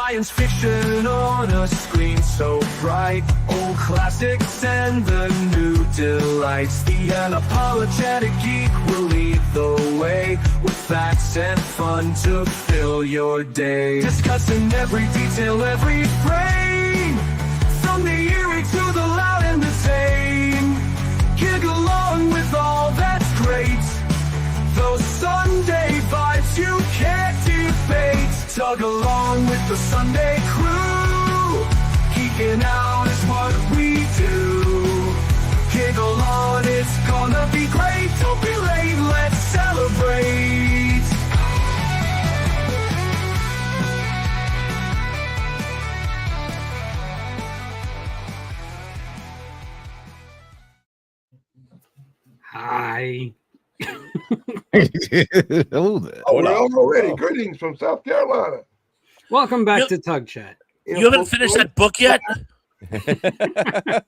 science fiction on a screen so bright. Old classics and the new delights. The Unapologetic Geek will lead the way, with facts and fun to fill your day. Discussing every detail, every frame, from the eerie to the loud and the tame. Gig along with all that's great. Those Sunday vibes you can't debate. Tug along with the Sunday crew. Geeking out is what we do. Giggle on, it's gonna be great. Don't be late, let's celebrate. Hi. Oh, we're on already. Greetings from South Carolina. Welcome back to Tug Chat. You haven't finished that book yet?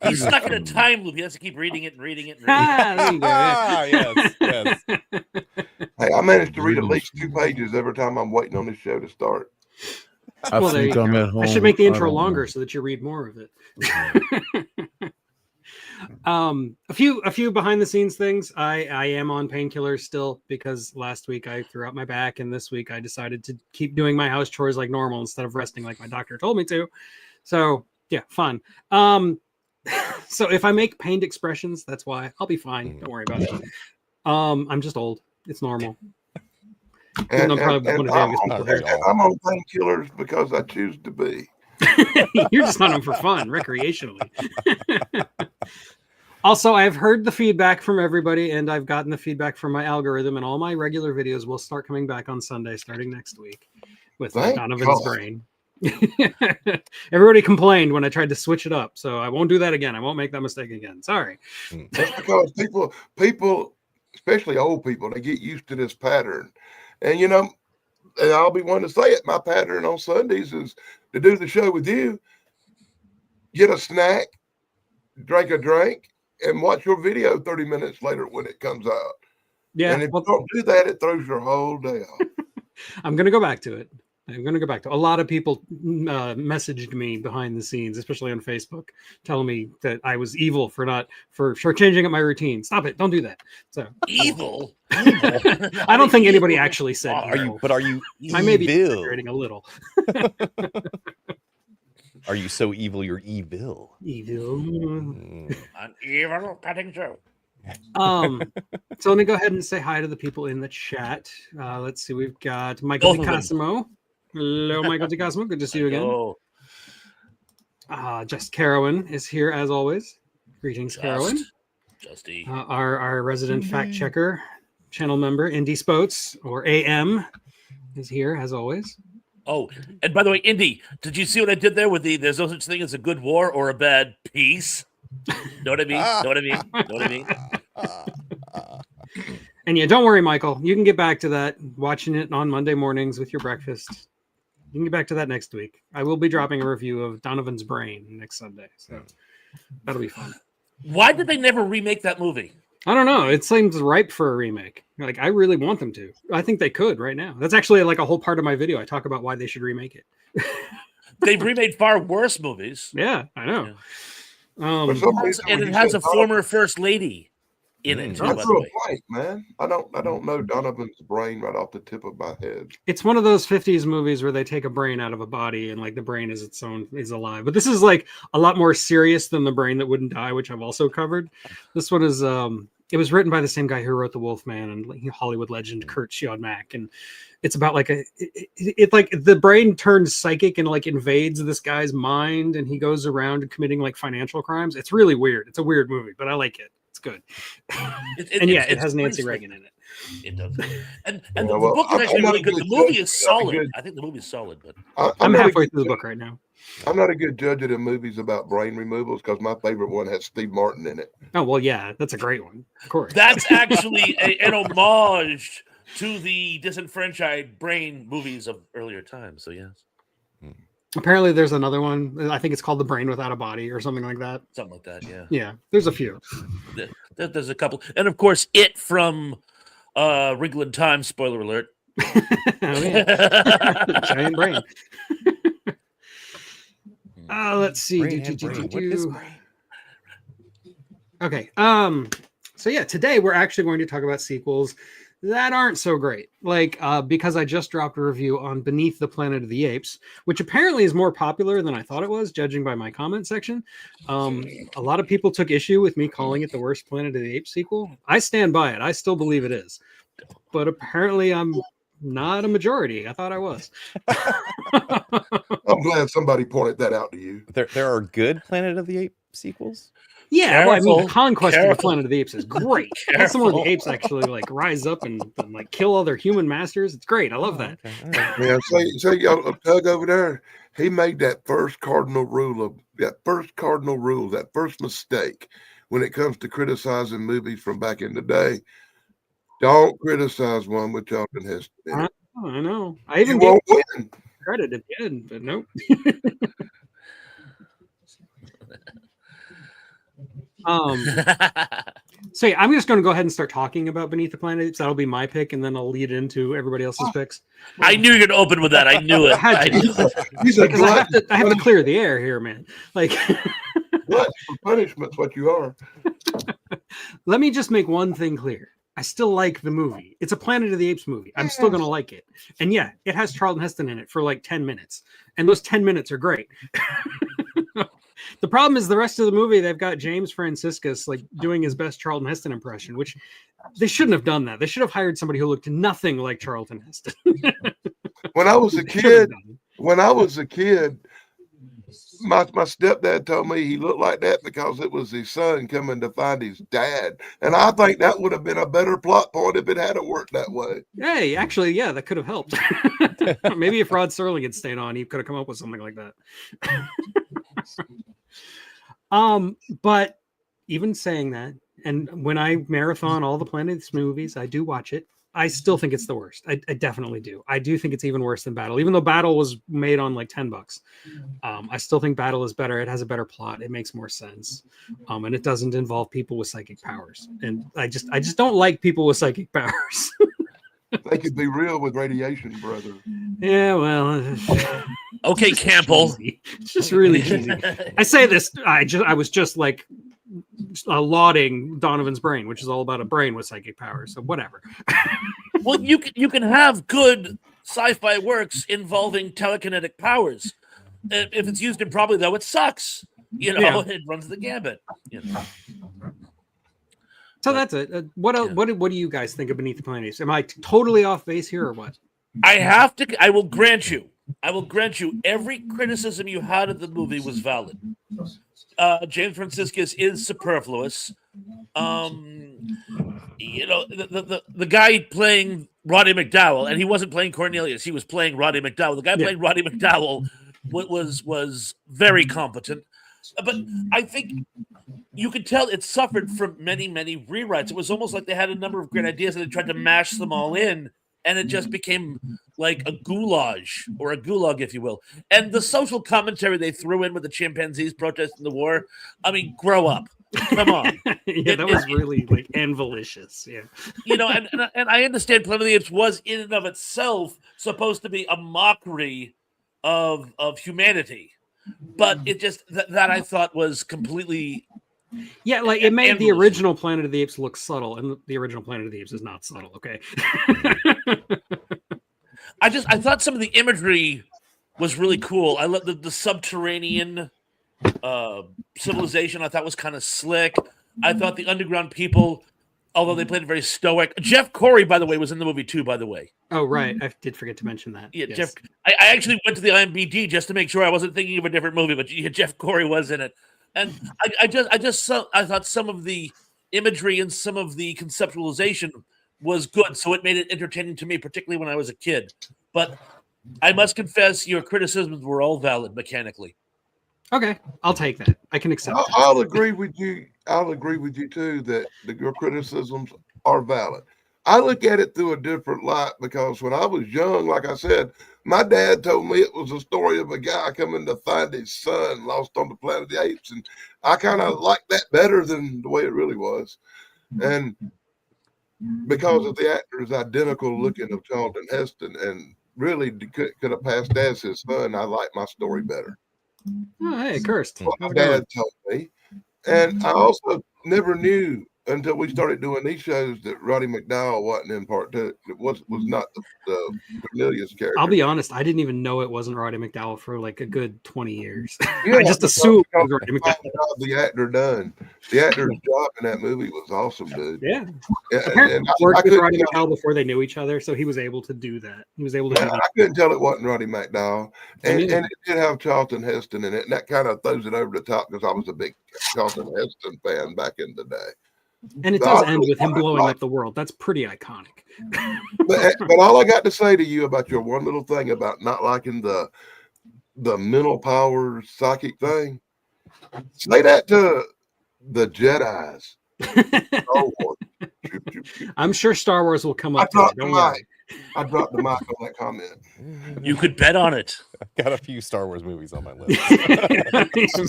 He's stuck in a time loop. He has to keep reading it and reading it and reading it. Yes. Hey, I managed to read at least 2 pages every time I'm waiting on this show to start. Well, there you go. I should make the intro longer so that you read more of it. A few behind the scenes things. I am on painkillers still because last week I threw out my back, and this week I decided to keep doing my house chores like normal instead of resting like my doctor told me to. So yeah, fun. So if I make pained expressions, that's why. I'll be fine. Don't worry about it. I'm just old. It's normal. And I'm on painkillers because I choose to be. You're just on them for fun, recreationally. Also, I've heard the feedback from everybody, and I've gotten the feedback from my algorithm, and all my regular videos will start coming back on Sunday starting next week with Donovan's Brain. Everybody complained when I tried to switch it up, so I won't do that again. I won't make that mistake again. Sorry. That's because people, especially old people, they get used to this pattern. And, you know, and I'll be one to say it, my pattern on Sundays is to do the show with you, get a snack, drink a drink, and watch your video 30 minutes later when it comes out. Yeah. And if you don't do that, it throws your whole day off. I'm going to go back to it. A lot of people messaged me behind the scenes, especially on Facebook, telling me that I was evil for changing up my routine. Stop it. Don't do that. So evil. I don't think anybody actually said are you evil? I may be exaggerating a little. Are you so evil you're evil? Evil. An evil petting joke. So let me go ahead and say hi to the people in the chat. Let's see, we've got Michael DiCosimo. Hello, Michael DiCosimo. Good to see you again. Just Carowin is here as always. Greetings, Carowin. Justy. Our resident fact checker, channel member, Indy Spoats, or AM, is here as always. Oh, and by the way, Indy, did you see what I did there with there's no such thing as a good war or a bad peace? Know what I mean? And yeah, don't worry, Michael. You can get back to that, watching it on Monday mornings with your breakfast. You can get back to that next week. I will be dropping a review of Donovan's Brain next Sunday, so that'll be fun. Why did they never remake that movie? I don't know. It seems ripe for a remake. Like, I really want them to. I think they could right now. That's actually like a whole part of my video. I talk about why they should remake it. They've remade far worse movies. Yeah, I know. Yeah. And it has a former first lady in it. Too, That's real blank, man. I don't know Donovan's Brain right off the tip of my head. It's one of those 50s movies where they take a brain out of a body and like the brain is alive. But this is like a lot more serious than The Brain That Wouldn't Die, which I've also covered. This one is it was written by the same guy who wrote The Wolfman and Hollywood legend Kurt Siodmak, and it's about like it's like the brain turns psychic and like invades this guy's mind, and he goes around committing like financial crimes. It's really weird. It's a weird movie, but I like it. It's good. It has Nancy Reagan in it. It does. And the book is actually really good. The movie is solid. I think the movie is solid, but I'm halfway through the book right now. I'm not a good judge of the movies about brain removals because my favorite one has Steve Martin in it. Oh, well, yeah, that's a great one. Of course. That's actually an homage to the disenfranchised brain movies of earlier times. So, yes. Apparently, there's another one. I think it's called The Brain Without a Body or something like that. Something like that, yeah. Yeah, there's a few. There's a couple. And, of course, It from Wrinkle in Time, spoiler alert. Oh, yeah. Giant brain. Let's see. Brain and brain. What is brain? Okay. So yeah, today we're actually going to talk about sequels that aren't so great. Like, because I just dropped a review on Beneath the Planet of the Apes, which apparently is more popular than I thought it was, judging by my comment section. A lot of people took issue with me calling it the worst Planet of the Apes sequel. I stand by it. I still believe it is. But apparently I'm not a majority. I thought I was. I'm glad somebody pointed that out to you. There are good Planet of the Apes sequels. Yeah, well, I mean, the Careful, conquest of the careful. Planet of the Apes is great. That's the one where the apes actually like rise up and like kill all their human masters. It's great. I love that. Okay, all right. Yeah, say y'all, Tug over there, he made that first cardinal rule, that first mistake when it comes to criticizing movies from back in the day. Don't criticize one with Charlton Heston in it. I know. I even You gave won't win. credit at the end, but nope. So yeah, I'm just going to go ahead and start talking about Beneath the Planet of the Apes. That'll be my pick, and then I'll lead into everybody else's picks. I knew you'd open with that. I knew it. I had I to. knew it. He's a Because I have to glutton clear the air here, man. Like, for punishment's what you are. let me just make one thing clear. I still like the movie. It's a Planet of the Apes movie. I'm still going to like it. And yeah, it has Charlton Heston in it for like 10 minutes. And those 10 minutes are great. The problem is the rest of the movie, they've got James Franciscus like doing his best Charlton Heston impression, which they shouldn't have done that. They should have hired somebody who looked nothing like Charlton Heston. When I was a They should have kid, done my stepdad told me he looked like that because it was his son coming to find his dad. And I think that would have been a better plot point if it hadn't worked that way. it. Hey, actually, yeah, that could have helped. Maybe if Rod Serling had stayed on, he could have come up with something like that. But even saying that, and when I marathon all the Planet of the Apes movies, I do watch it. I still think it's the worst. I definitely do. I do think it's even worse than Battle, even though Battle was made on like $10. I still think Battle is better. It has a better plot. It makes more sense. And it doesn't involve people with psychic powers. And I just don't like people with psychic powers. They could be real with radiation, brother. Yeah, well, Okay, Campbell. it's just really cheesy. I say this. I was just like lauding Donovan's brain, which is all about a brain with psychic powers. So whatever. Well, you can have good sci-fi works involving telekinetic powers. If it's used improperly, though, it sucks. You know, Yeah. it runs the gambit. You know. So that's it. What else, what do you guys think of Beneath the Planet of the Apes? Am I totally off base here or what? I will grant you every criticism you had of the movie was valid. James Franciscus is superfluous. You know, the guy playing Roddy McDowell, and he wasn't playing Cornelius, he was playing Roddy McDowell. The guy playing Roddy McDowell was very competent. But I think you could tell it suffered from many, many rewrites. It was almost like they had a number of great ideas and they tried to mash them all in, and it just became like a goulash, or a gulag, if you will. And the social commentary they threw in with the chimpanzees protesting the war, I mean, grow up. Come on. Yeah, that was really like anvilicious. Yeah. You know, and I understand Planet of the Apes was in and of itself supposed to be a mockery of humanity. But it just that I thought was completely Like it made the anvilicious. original Planet of the Apes look subtle, and the original Planet of the Apes is not subtle. Okay. I thought some of the imagery was really cool. I love the subterranean civilization. I thought was kind of slick. I thought the underground people, although they played it very stoic. Jeff Corey, by the way, was in the movie too. By the way, Oh right, I did forget to mention that. yeah, Yes. Jeff. I actually went to the IMDb just to make sure I wasn't thinking of a different movie, but yeah, Jeff Corey was in it, and I thought some of the imagery and some of the conceptualization was good, so it made it entertaining to me, particularly when I was a kid. But I must confess, your criticisms were all valid mechanically. Okay, I'll take that. I can accept that. I'll agree with you. I'll agree with you too that your criticisms are valid. I look at it through a different light because when I was young, like I said, my dad told me it was a story of a guy coming to find his son lost on the Planet of the Apes, and I kind of like that better than the way it really was. And because of the actor's identical looking of Charlton Heston, and really could have passed as his son, I like my story better. Oh, hey, cursed. What my How's it going? dad told me. And I also never knew until we started doing these shows that Roddy McDowell wasn't in part two. It was not the Cornelius character. I'll be honest, I didn't even know it wasn't Roddy McDowell for like a good 20 years. Yeah, I just assumed it was Roddy McDowell. The actor done. The actor's job in that movie was awesome, dude. Yeah. Yeah, Apparently and he worked with couldn't Roddy tell- McDowell before they knew each other, so he was able to do that. He was able to do I that. couldn't tell it wasn't Roddy McDowell. And Me neither. it did have Charlton Heston in it, and that kind of throws it over the top because I was a big Charlton Heston fan back in the day. And it So does I end really with him wanna blowing like- up the world. That's pretty iconic. But all I got to say to you about your one little thing about not liking the mental power psychic thing, say that to the Jedis. Oh, Lord. Shoot, shoot, shoot. I'm sure Star Wars will come I up to it. dropped the Don't worry. mic. I dropped the mic on that comment. You could bet on it. Got a few Star Wars movies on my list.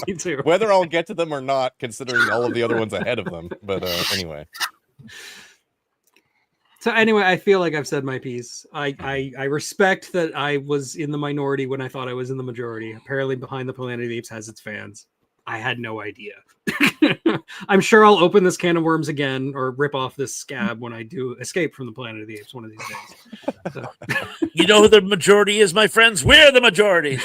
Me too. Whether I'll get to them or not, considering all of the other ones ahead of them. But anyway. So anyway, I feel like I've said my piece. I respect that I was in the minority when I thought I was in the majority. Apparently, Behind the Planet of the Apes has its fans. I had no idea. I'm sure I'll open this can of worms again or rip off this scab when I do Escape from the Planet of the Apes one of these days. So. You know who the majority is, my friends? We're the majority.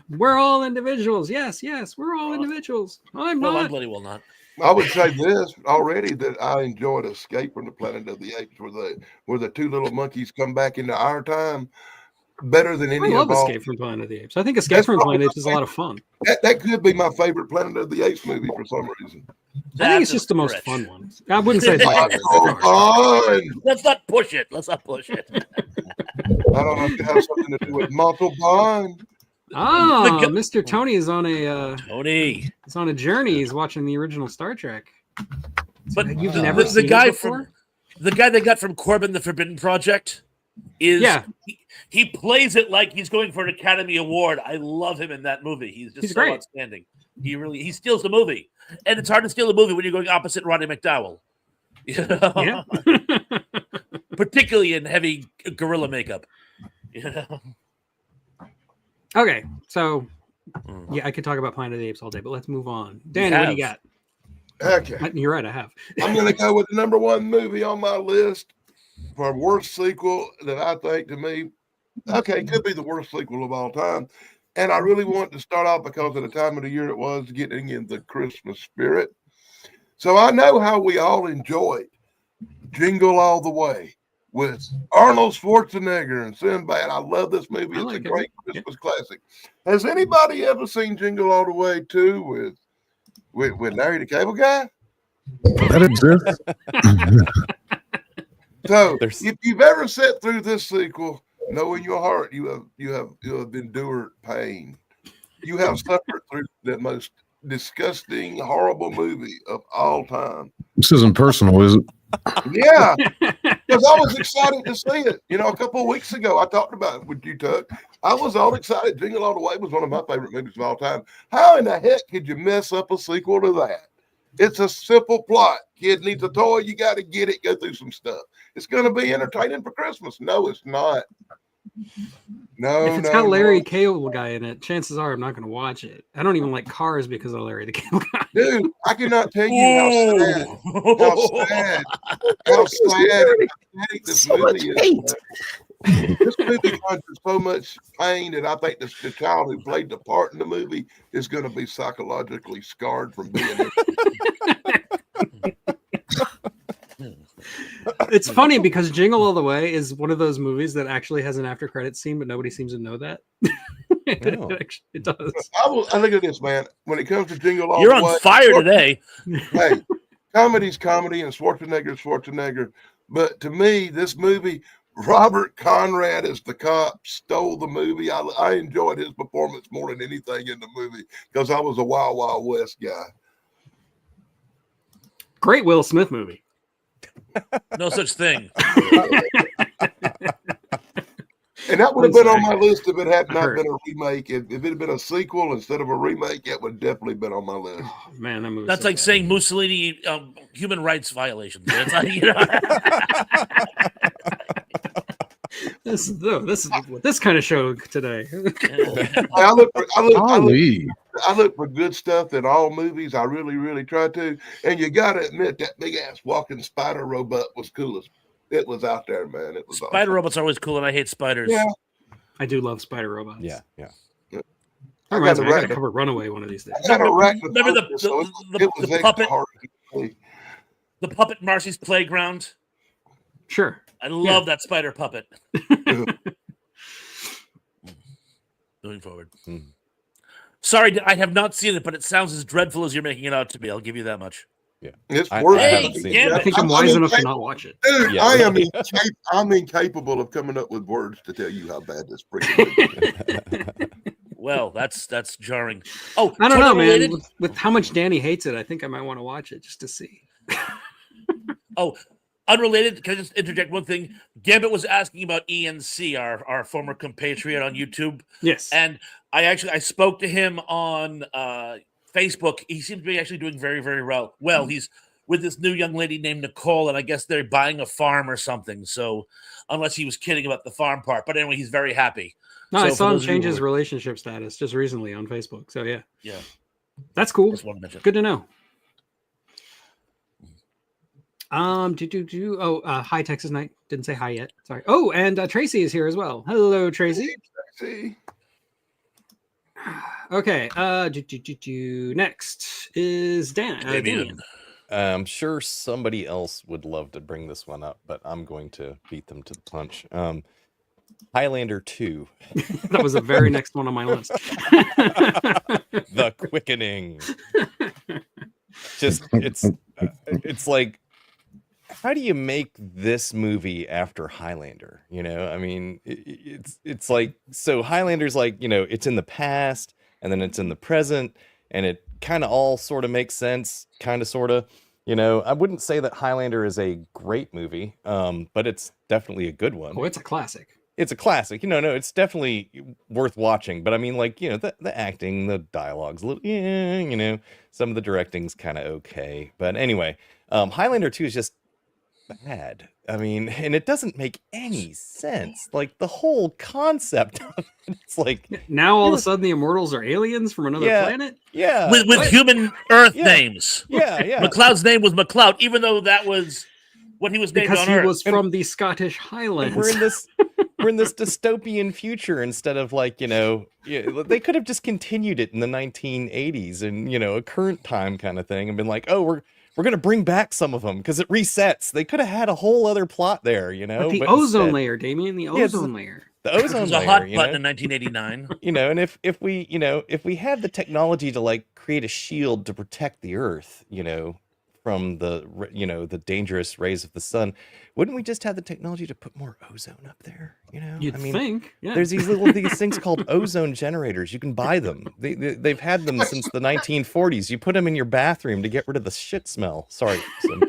We're all individuals. Yes, we're all individuals. I'm Well, I'm not. bloody well not. I would say this already that I enjoyed Escape from the Planet of the Apes, where the two little monkeys come back into our time, better than I any love of all. Escape from Planet of the Apes. I think Escape That's from Planet of the probably Apes is a lot of fun. That could be my favorite Planet of the Apes movie for some reason. I think That's it's just a the most stretch. fun one. I wouldn't say it's my favorite. Oh, fun. Let's not push it. Let's not push it. I don't know if it has something to do with Montal Bond. Oh, The Mr. Tony is on a Tony. he's on a journey. He's watching the original Star Trek. But You've never the seen guy it before? the guy they got from Corbin the Forbidden Project is Yeah. he plays it like he's going for an Academy Award. I love him in that movie. He's He's so great. outstanding. He steals the movie. And it's hard to steal a movie when you're going opposite Roddy McDowell. You know? Yeah. Particularly in heavy gorilla makeup. You know? Okay, so yeah, I could talk about Planet of the Apes all day, but let's move on. Danny, what do you got? Okay. You're right, I have. I'm going to go with the number one movie on my list for worst sequel that I think to me, okay, could be the worst sequel of all time. And I really want to start off because of the time of the year it was, getting in the Christmas spirit. So I know how we all enjoyed Jingle All the Way with Arnold Schwarzenegger and Sinbad. I love this movie. I It's like a it. great Christmas classic. Has anybody ever seen Jingle All the Way 2 with Larry the Cable Guy? That exists. So There's- if you've ever sat through this sequel, know in your heart you have endured pain. You have suffered through the most disgusting, horrible movie of all time. This isn't personal, is it? Yeah, because I was excited to see it. You know, a couple of weeks ago, I talked about it with you, Tuck. I was all excited. Jingle All the Way was one of my favorite movies of all time. How in the heck could you mess up a sequel to that? It's a simple plot. Kid needs a toy. You got to get it. Go through some stuff. It's going to be entertaining for Christmas. No, it's not. No, If it's no, got Larry no. Cable Guy in it, chances are I'm not going to watch it. I don't even like Cars because of Larry the Cable Guy. Dude, I cannot tell you how sad this movie is. This movie conjures so much pain that I think the child who played the part in the movie is going to be psychologically scarred from being there. It's funny because Jingle All the Way is one of those movies that actually has an after credit scene, but nobody seems to know that. Oh. It does. I think of this, man. When it comes to Jingle All You're the on Way, fire today. Hey, comedy's comedy and Schwarzenegger. But to me, this movie, Robert Conrad as the cop stole the movie. I enjoyed his performance more than anything in the movie because I was a Wild Wild West guy. Great Will Smith movie. No such thing. And that would have been on my list if it had not been a remake. If it had been a sequel instead of a remake, it would definitely been on my list. Oh, man, that movie. That's like saying Mussolini human rights violations. It's like, you know, This is this kind of show today. I look Golly. for good stuff in all movies. I really, really try to. And you got to admit that big ass walking spider robot was coolest. It was out there, man. It was Spider awesome. robots are always cool, and I hate spiders. Yeah. I do love spider robots. Yeah. That reminds me, I got gotta a cover Runaway one of these days. I got a Remember arachnophobia, so it was the extra puppet? hard to play. The puppet Marcy's Playground. Sure. I love that spider puppet. Moving forward. Sorry, I have not seen it, but it sounds as dreadful as you're making it out to be. I'll give you that much. Yeah. It's I worse. haven't seen damn it. I think I'm wise enough to not watch it. Dude, Yeah, I am really. I'm incapable of coming up with words to tell you how bad this freaking movie is. Well, that's jarring. Oh, I don't know, man. related? With how much Danny hates it, I think I might want to watch it just to see. Oh, unrelated. Can I just interject one thing? Gambit was asking about ENC, our former compatriot on YouTube, Yes. and I spoke to him on Facebook. He seems to be actually doing very, very well. Well, he's with this new young lady named Nicole, and I guess they're buying a farm or something. So, unless he was kidding about the farm part, but anyway, he's very happy. No, So I for saw him those of you change who his were- relationship status just recently on Facebook. So yeah, Yeah, that's cool. just want to mention. Good to know. Hi Texas Night. Didn't say hi yet. Sorry. Oh, and Tracy is here as well. Hello, Tracy. See? Okay. Next is Dan. Damien. I'm sure somebody else would love to bring this one up, but I'm going to beat them to the punch. Highlander 2. That was the very next one on my list. The Quickening. Just it's like, how do you make this movie after Highlander? You know, I mean, it's like, so Highlander's like, you know, it's in the past and then it's in the present, and it kind of all sort of makes sense, kind of sort of. You know, I wouldn't say that Highlander is a great movie, but it's definitely a good one. Oh, it's a classic. It's a classic. You know, no, it's definitely worth watching. But I mean, like, you know, the acting, the dialogue's a little, yeah, you know, some of the directing's kind of okay. But anyway, Highlander 2 is just bad. I mean, and it doesn't make any sense. Like, the whole concept of it, it's like, Now all of a sudden the Immortals are aliens from another Yeah. planet. yeah, With human Earth Yeah. names. yeah. McLeod's name was McLeod, even though that was what he was named Because on he Earth. was from the Scottish And Highlands. we're in this dystopian future instead of, like, you know, they could have just continued it in the 1980s and, you know, a current time kind of thing and been like, oh, we're going to bring back some of them because it resets. They could have had a whole other plot there, you know. But the but ozone instead, layer, Damien, the it's- ozone layer. the It ozone was a layer, hot you button know? in 1989. You know, and if we, you know, if we had the technology to, like, create a shield to protect the Earth, you know, from the, you know, the dangerous rays of the sun, wouldn't we just have the technology to put more ozone up there? You know, You'd I mean, think. Yeah. there's these things called ozone generators. You can buy them. They've had them since the 1940s. You put them in your bathroom to get rid of the shit smell. Sorry,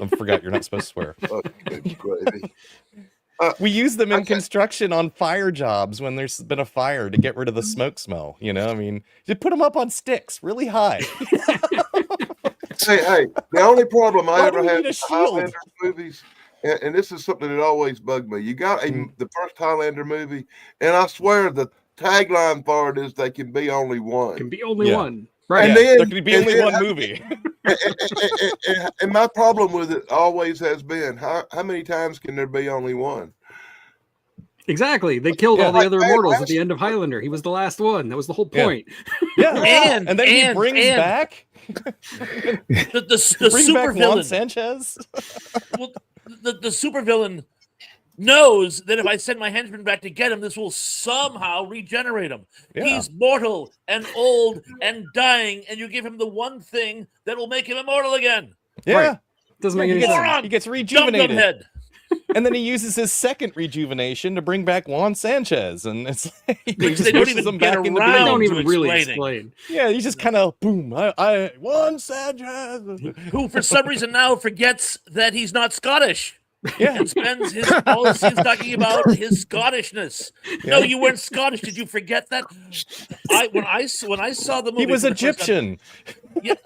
I forgot you're not supposed to swear. Fucking gravy. We use them in Okay. construction on fire jobs when there's been a fire to get rid of the smoke smell. You know, I mean, you put them up on sticks really high. Hey, the only problem I Why ever do we had need a with shield? Highlander movies, and this is something that always bugged me. You got the first Highlander movie, and I swear the tagline for it is they can be only one. Can be only Yeah. one. And Yeah, then- there could be and only then- one movie. and my problem with it always has been how many times can there be only one? Exactly. They killed all the Like other Bad immortals at Batch. the end of Highlander. He was the last one. That was the whole Yeah. point. Yeah, And- then he and- brings and- back The bring back Juan supervillain. Sanchez. Well, the supervillain knows that if I send my henchman back to get him, this will somehow regenerate him. Yeah. He's mortal and old and dying, and you give him the one thing that will make him immortal again. Yeah, Right. Doesn't make he any gets, sense. Moron! he gets Dum rejuvenated, head. and then he uses his second rejuvenation to bring back Juan Sanchez, and it's like he Which just they don't pushes even him get back into around They being. don't to even really explaining. explain. Yeah, he just kind of boom. I Juan Sanchez. Who, for some reason, now forgets that he's not Scottish Yeah, and spends all his scenes talking about his Scottishness. No, you weren't Scottish. Did you forget that? When I saw the movie, he was for the first time- Egyptian.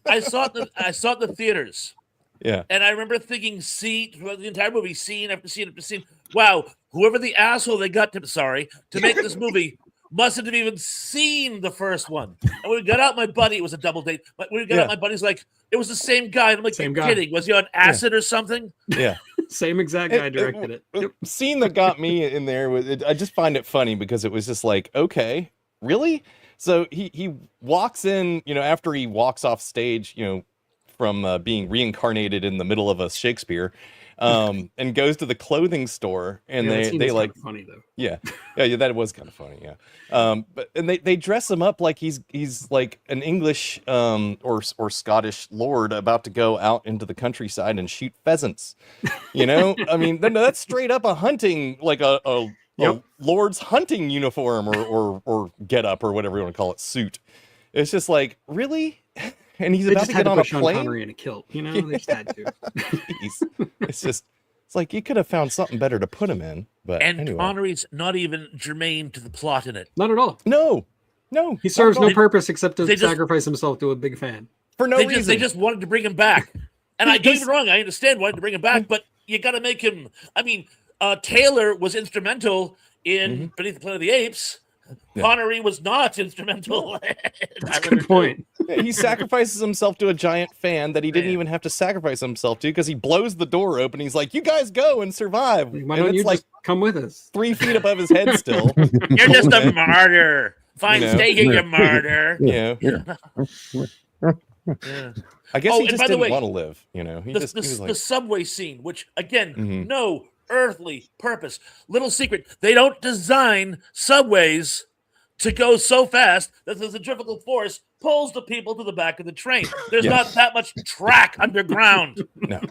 I saw it. I saw it in the theaters. Yeah, And I remember thinking, throughout the entire movie, scene after scene after scene, wow, whoever the asshole they got to make this movie mustn't have even seen the first one. And when we got out, my buddy, it was a double date. But when we got out, my buddy's like, it was the same guy. And I'm like, you're kidding. Was he on acid or something? Yeah. Same exact guy directed it. The scene that got me in there was, I just find it funny because it was just like, okay, really? So he walks in, after he walks off stage, from being reincarnated in the middle of a Shakespeare, and goes to the clothing store, and they like funny though. Yeah, that was kind of funny. Yeah, but and they dress him up like he's like an English or Scottish lord about to go out into the countryside and shoot pheasants. I mean, that's straight up a hunting, like a lord's hunting uniform or get up or whatever you want to call it, suit. It's just like, really? And he's about to get on a plane. Connery in a kilt, they just had to. It's like you could have found something better to put him in. But anyway. Connery's not even germane to the plot in it. Not at all. No. He serves no purpose except to sacrifice himself to a big fan. For no reason. They just wanted to bring him back. And I don't get me wrong, I understand wanting to bring him back, but you got to make him. I mean, Taylor was instrumental in Beneath the Planet of the Apes. Yeah. Connery was not instrumental. That's a good point. Yeah, he sacrifices himself to a giant fan that he didn't even have to sacrifice himself to, because he blows the door open. He's like, "You guys go and survive." Why don't you just come with us? 3 feet above his head still. You're just a martyr. Fine, stay here, you martyr. Yeah. I guess he just didn't want to live. The subway scene, which again, no earthly purpose. Little secret, they don't design subways to go so fast that the centrifugal force pulls the people to the back of the train. There's not that much track underground. No.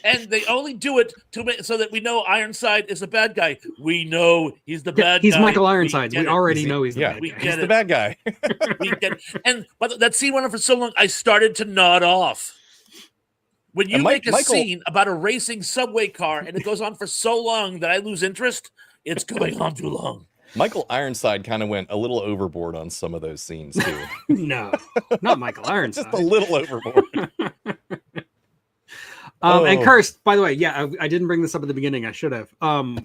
And they only do it so that we know Ironside is the bad guy. We know he's the bad guy. He's Michael Ironside. We already know he's the bad guy. He's the bad guy. We get it. And but that scene went on for so long, I started to nod off. When you make a scene about a racing subway car and it goes on for so long that I lose interest, it's going on too long. Michael Ironside kind of went a little overboard on some of those scenes too. No, not Michael Ironside. Just a little overboard. And Cursed, by the way, I didn't bring this up at the beginning. I should have.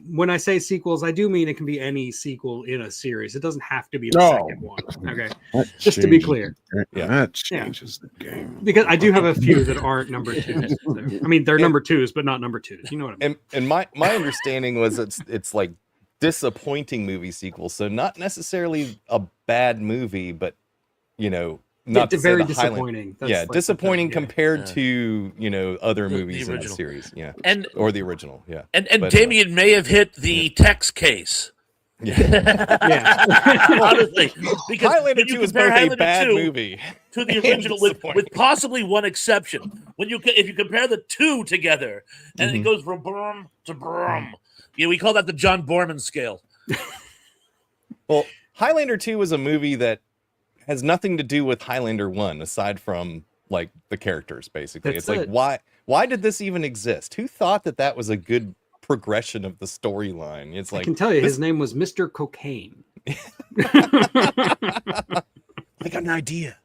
When I say sequels, I do mean it can be any sequel in a series. It doesn't have to be the second one. Okay, just to be clear. That changes the game. Because I do have a few that aren't number twos. I mean, they're number twos, but not number twos. You know what I mean? And my understanding was it's like disappointing movie sequels. So not necessarily a bad movie, but not it's very disappointing. Disappointing compared to other movies in the series, or the original, And Damien may have hit the Tex case. Honestly, because Highlander 2 is both a bad movie to the original, with possibly one exception. If you compare the two together, and it goes from brum to brum, we call that the John Borman scale. Well, Highlander 2 was a movie that has nothing to do with Highlander 1 aside from like the characters. Basically, it's like why did this even exist? Who thought that was a good progression of the storyline? It's like, I can tell you his name was Mr. Cocaine. I got an idea.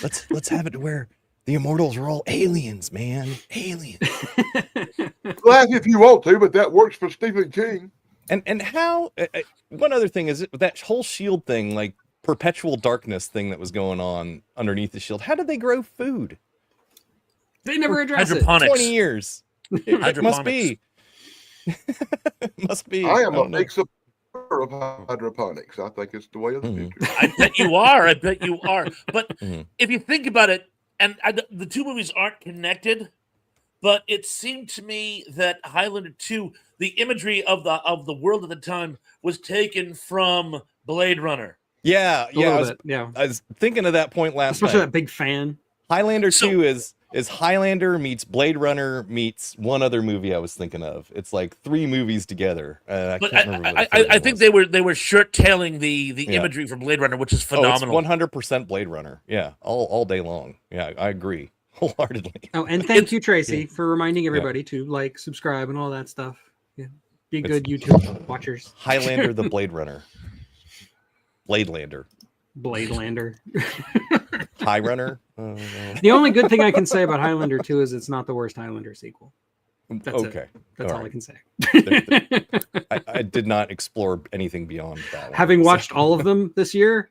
Let's have it to where the Immortals are all aliens, man. Aliens. Laugh if you want to, but that works for Stephen King. And how one other thing is that whole shield thing, like perpetual darkness thing that was going on underneath the shield. How did they grow food? They never addressed it. 20 years. It must be. Must be. I am a big supporter of hydroponics. I think it's the way of the future. I bet you are. But if you think about it, and the two movies aren't connected, but it seemed to me that Highlander 2, the imagery of the world at the time was taken from Blade Runner. Yeah. I was thinking of that point last Especially night. That big fan. Highlander 2 is Highlander meets Blade Runner meets one other movie I was thinking of. It's like 3 movies together. I think they were shirt-tailing the imagery from Blade Runner, which is phenomenal. It's 100% Blade Runner. Yeah, all day long. Yeah, I agree wholeheartedly. Oh, and thank you, Tracy, for reminding everybody to like, subscribe, and all that stuff. Yeah, be good YouTube watchers. Highlander the Blade Runner. Bladelander. High Runner. The only good thing I can say about Highlander 2 is it's not the worst Highlander sequel. That's Okay. it. That's all I right. can say. I did not explore anything beyond that one. Having watched all of them this year,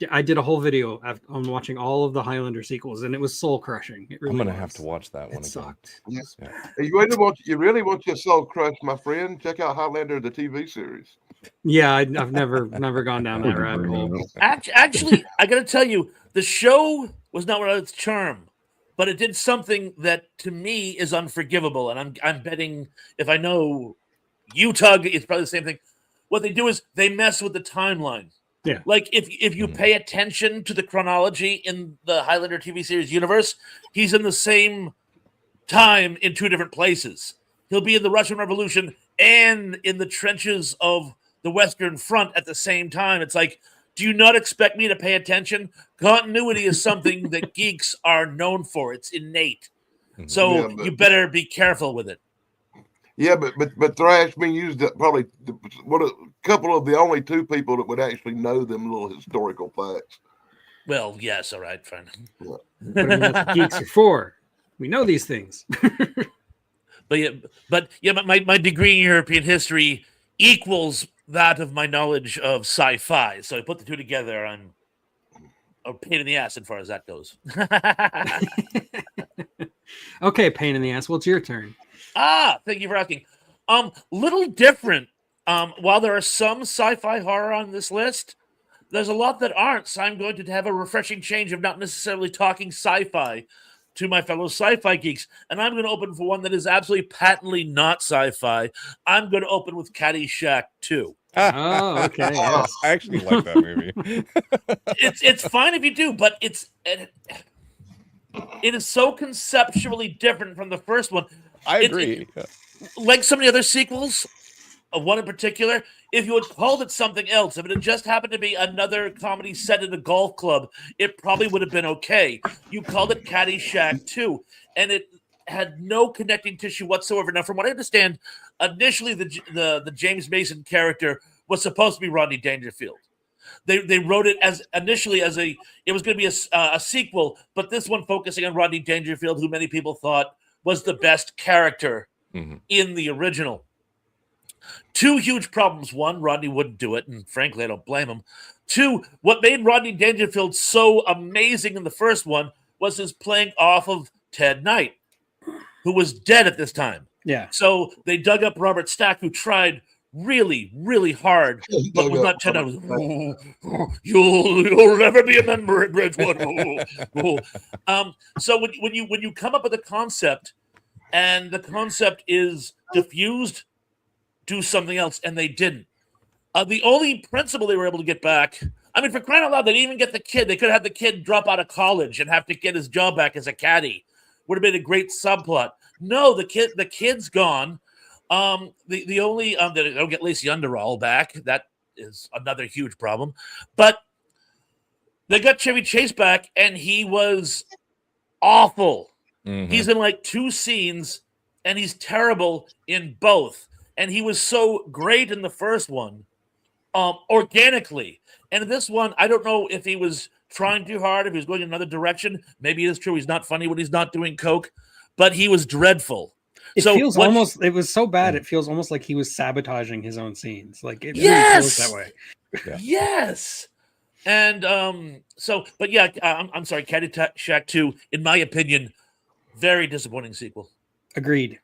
I did a whole video on watching all of the Highlander sequels, and it was soul crushing. It really I'm gonna was. have to watch that one It again. sucked. Yes. Yeah. You really want your soul crushed, my friend? Check out Highlander, the TV series. Yeah, I've never gone down that rabbit hole. Actually, I got to tell you, the show was not without its charm, but it did something that to me is unforgivable. And I'm betting if I know you, Tug, it's probably the same thing. What they do is they mess with the timeline. Yeah. Like if you pay attention to the chronology in the Highlander TV series universe, he's in the same time in two different places. He'll be in the Russian Revolution and in the trenches of the Western Front at the same time. It's like, do you not expect me to pay attention? Continuity is something that geeks are known for. It's innate. So you better be careful with it. Yeah, but Thrash being used probably a couple of the only two people that would actually know them little historical facts. Well, yes, all right, fine. Yeah. But I mean, that's what geeks are for. We know these things. But my degree in European history equals that of my knowledge of sci-fi. So I put the two together. I'm a pain in the ass as far as that goes. Okay, pain in the ass. Well, it's your turn. Thank you for asking. Little different. While there are some sci-fi horror on this list, there's a lot that aren't. So I'm going to have a refreshing change of not necessarily talking sci-fi to my fellow sci-fi geeks. And I'm going to open for one that is absolutely patently not sci-fi. I'm going to open with Caddyshack 2. Oh, okay. Yes. I actually like that movie. It's fine if you do, but it is so conceptually different from the first one. I agree. Like some of the other sequels, of one in particular, if you had called it something else, if it had just happened to be another comedy set in a golf club, it probably would have been okay. You called it Caddyshack 2, and it had no connecting tissue whatsoever. Now, from what I understand, initially the James Mason character was supposed to be Rodney Dangerfield. They wrote it as initially as it was going to be a sequel, but this one focusing on Rodney Dangerfield, who many people thought was the best character in the original. Two huge problems. One, Rodney wouldn't do it, and frankly, I don't blame him. Two, what made Rodney Dangerfield so amazing in the first one was his playing off of Ted Knight, who was dead at this time. Yeah. So they dug up Robert Stack, who tried really, really hard, but was not Ted Knight. You'll never be a member at Ridgewood. So when you come up with a concept, and the concept is diffused, do something else, and they didn't. The only principle they were able to get back, I mean, for crying out loud, they didn't even get the kid. They could have had the kid drop out of college and have to get his job back as a caddy. Would have been a great subplot. No, the kid's gone. The only they don't get Lacey Underall back. That is another huge problem. But they got Chevy Chase back, and he was awful. He's in like 2 scenes, and he's terrible in both. And he was so great in the first one, organically. And in this one, I don't know if he was trying too hard, if he was going in another direction. Maybe it is true he's not funny when he's not doing coke, but he was dreadful. It feels almost. It was so bad. It feels almost like he was sabotaging his own scenes. Like it really feels that way. Yeah. Yes. And but yeah, I'm sorry. Caddyshack 2, in my opinion, very disappointing sequel. Agreed.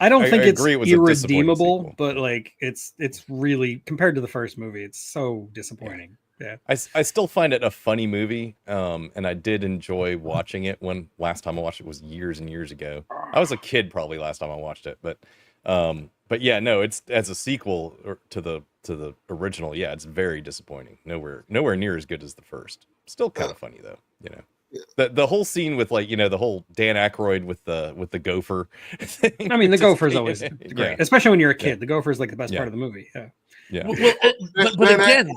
I don't think it's irredeemable, sequel. but like it's really, compared to the first movie, it's so disappointing. Yeah. I still find it a funny movie, and I did enjoy watching it. When last time I watched it was years and years ago. I was a kid probably last time I watched it, but yeah, no, it's as a sequel to the original. Yeah, it's very disappointing. Nowhere near as good as the first. Still kind of funny though, you know. The whole scene with, like, you know, the whole Dan Aykroyd with the gopher thing. I mean, the gopher is always great, yeah. especially when you're a kid. The gopher is like the best part of the movie. Yeah. Yeah. But again,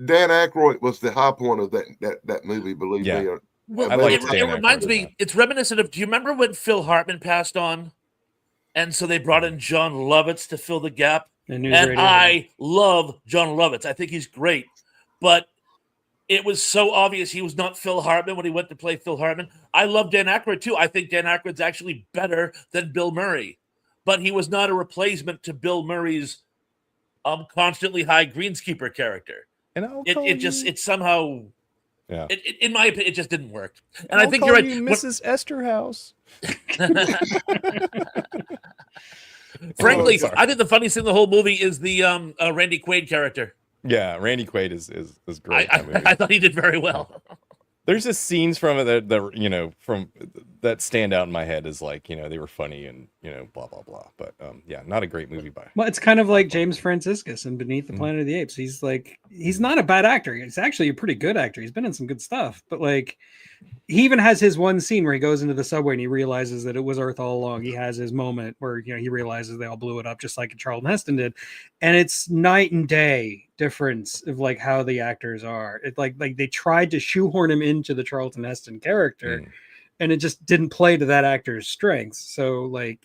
Dan Aykroyd was the high point of that movie. Believe me. Well, it reminds me. It's reminiscent of. Do you remember when Phil Hartman passed on, and so they brought in John Lovitz to fill the gap? And I love John Lovitz. I think he's great, but it was so obvious he was not Phil Hartman when he went to play Phil Hartman. I love Dan Aykroyd too. I think Dan Aykroyd's actually better than Bill Murray, but he was not a replacement to Bill Murray's constantly high greenskeeper character. And It somehow, yeah. In my opinion, it just didn't work. And I'll I think call you're right, you Mrs. Esterhouse. Frankly, sorry. I think the funniest thing in the whole movie is the Randy Quaid character. Yeah, Randy Quaid is great. I thought he did very well. There's just scenes from it that from that stand out in my head as like, they were funny and blah blah blah. But yeah, not a great movie by. Well, it's kind of like James Franciscus in Beneath the Planet of the Apes. He's not a bad actor. He's actually a pretty good actor. He's been in some good stuff, but like he even has his one scene where he goes into the subway and he realizes that it was Earth all along. He has his moment where he realizes they all blew it up just like Charlton Heston did, and it's night and day difference of like how the actors are. It's like they tried to shoehorn him into the Charlton Heston character, and it just didn't play to that actor's strengths. So like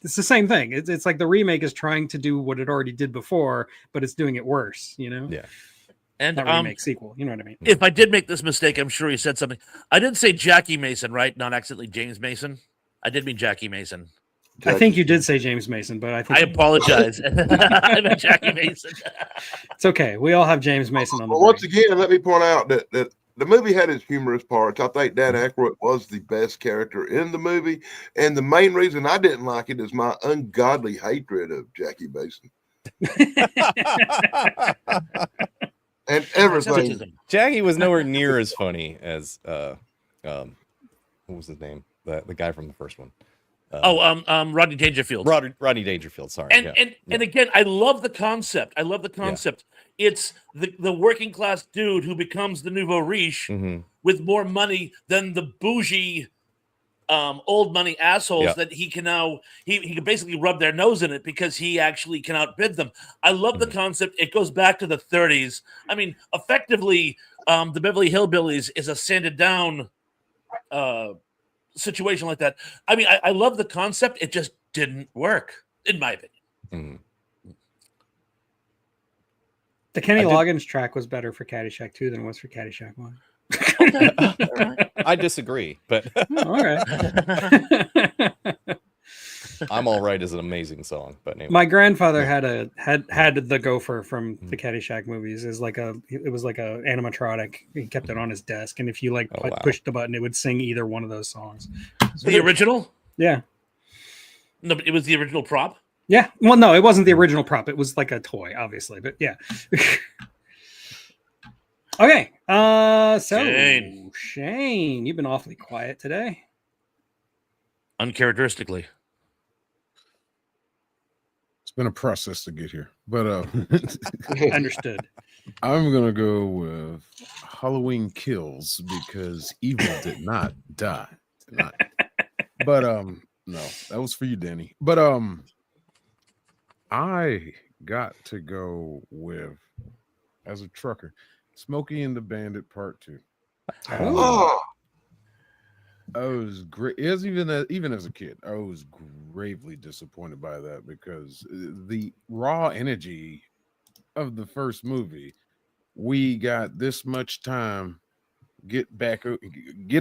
it's the same thing. It's like the remake is trying to do what it already did before, but it's doing it worse. Yeah. And not remake, sequel. You know what I mean? If I did make this mistake, I'm sure he said something. I didn't say Jackie Mason, right? Not accidentally James Mason. I did mean Jackie Mason. I think you did say James Mason, but I think I apologize. I meant Jackie Mason. It's okay. We all have James Mason on the Well, once again, let me point out that the movie had its humorous parts. I think Dan Aykroyd was the best character in the movie, and the main reason I didn't like it is my ungodly hatred of Jackie Mason. And everything. Jackie was nowhere near as funny as what was his name? The guy from the first one. Rodney Dangerfield. Rodney Dangerfield. Sorry. And again, I love the concept. Yeah. It's the working class dude who becomes the nouveau riche with more money than the bougie old money assholes that he can now he can basically rub their nose in it because he actually can outbid them. I love the concept. It goes back to the 30s. I mean, effectively, the Beverly Hillbillies is a sanded down situation like that. I mean, I love the concept. It just didn't work, in my opinion. The Kenny Loggins track was better for Caddyshack 2 than it was for Caddyshack 1. I disagree, but all right. I'm All Right is an amazing song. But anyway. My grandfather had the gopher from the Caddyshack movies. It was like a animatronic. He kept it on his desk, and if you pushed the button, it would sing either one of those songs. The original? Yeah. No, but it was the original prop. Yeah. Well, no, it wasn't the original prop. It was like a toy, obviously, but yeah. Okay. So Shane, you've been awfully quiet today. Uncharacteristically. It's been a process to get here, but Understood. I'm gonna go with Halloween Kills because evil did not die tonight. But no, that was for you, Danny. But I got to go with, as a trucker, Smokey and the Bandit Part 2. Oh. I was great. Even as a kid, I was gravely disappointed by that because the raw energy of the first movie, we got this much time, get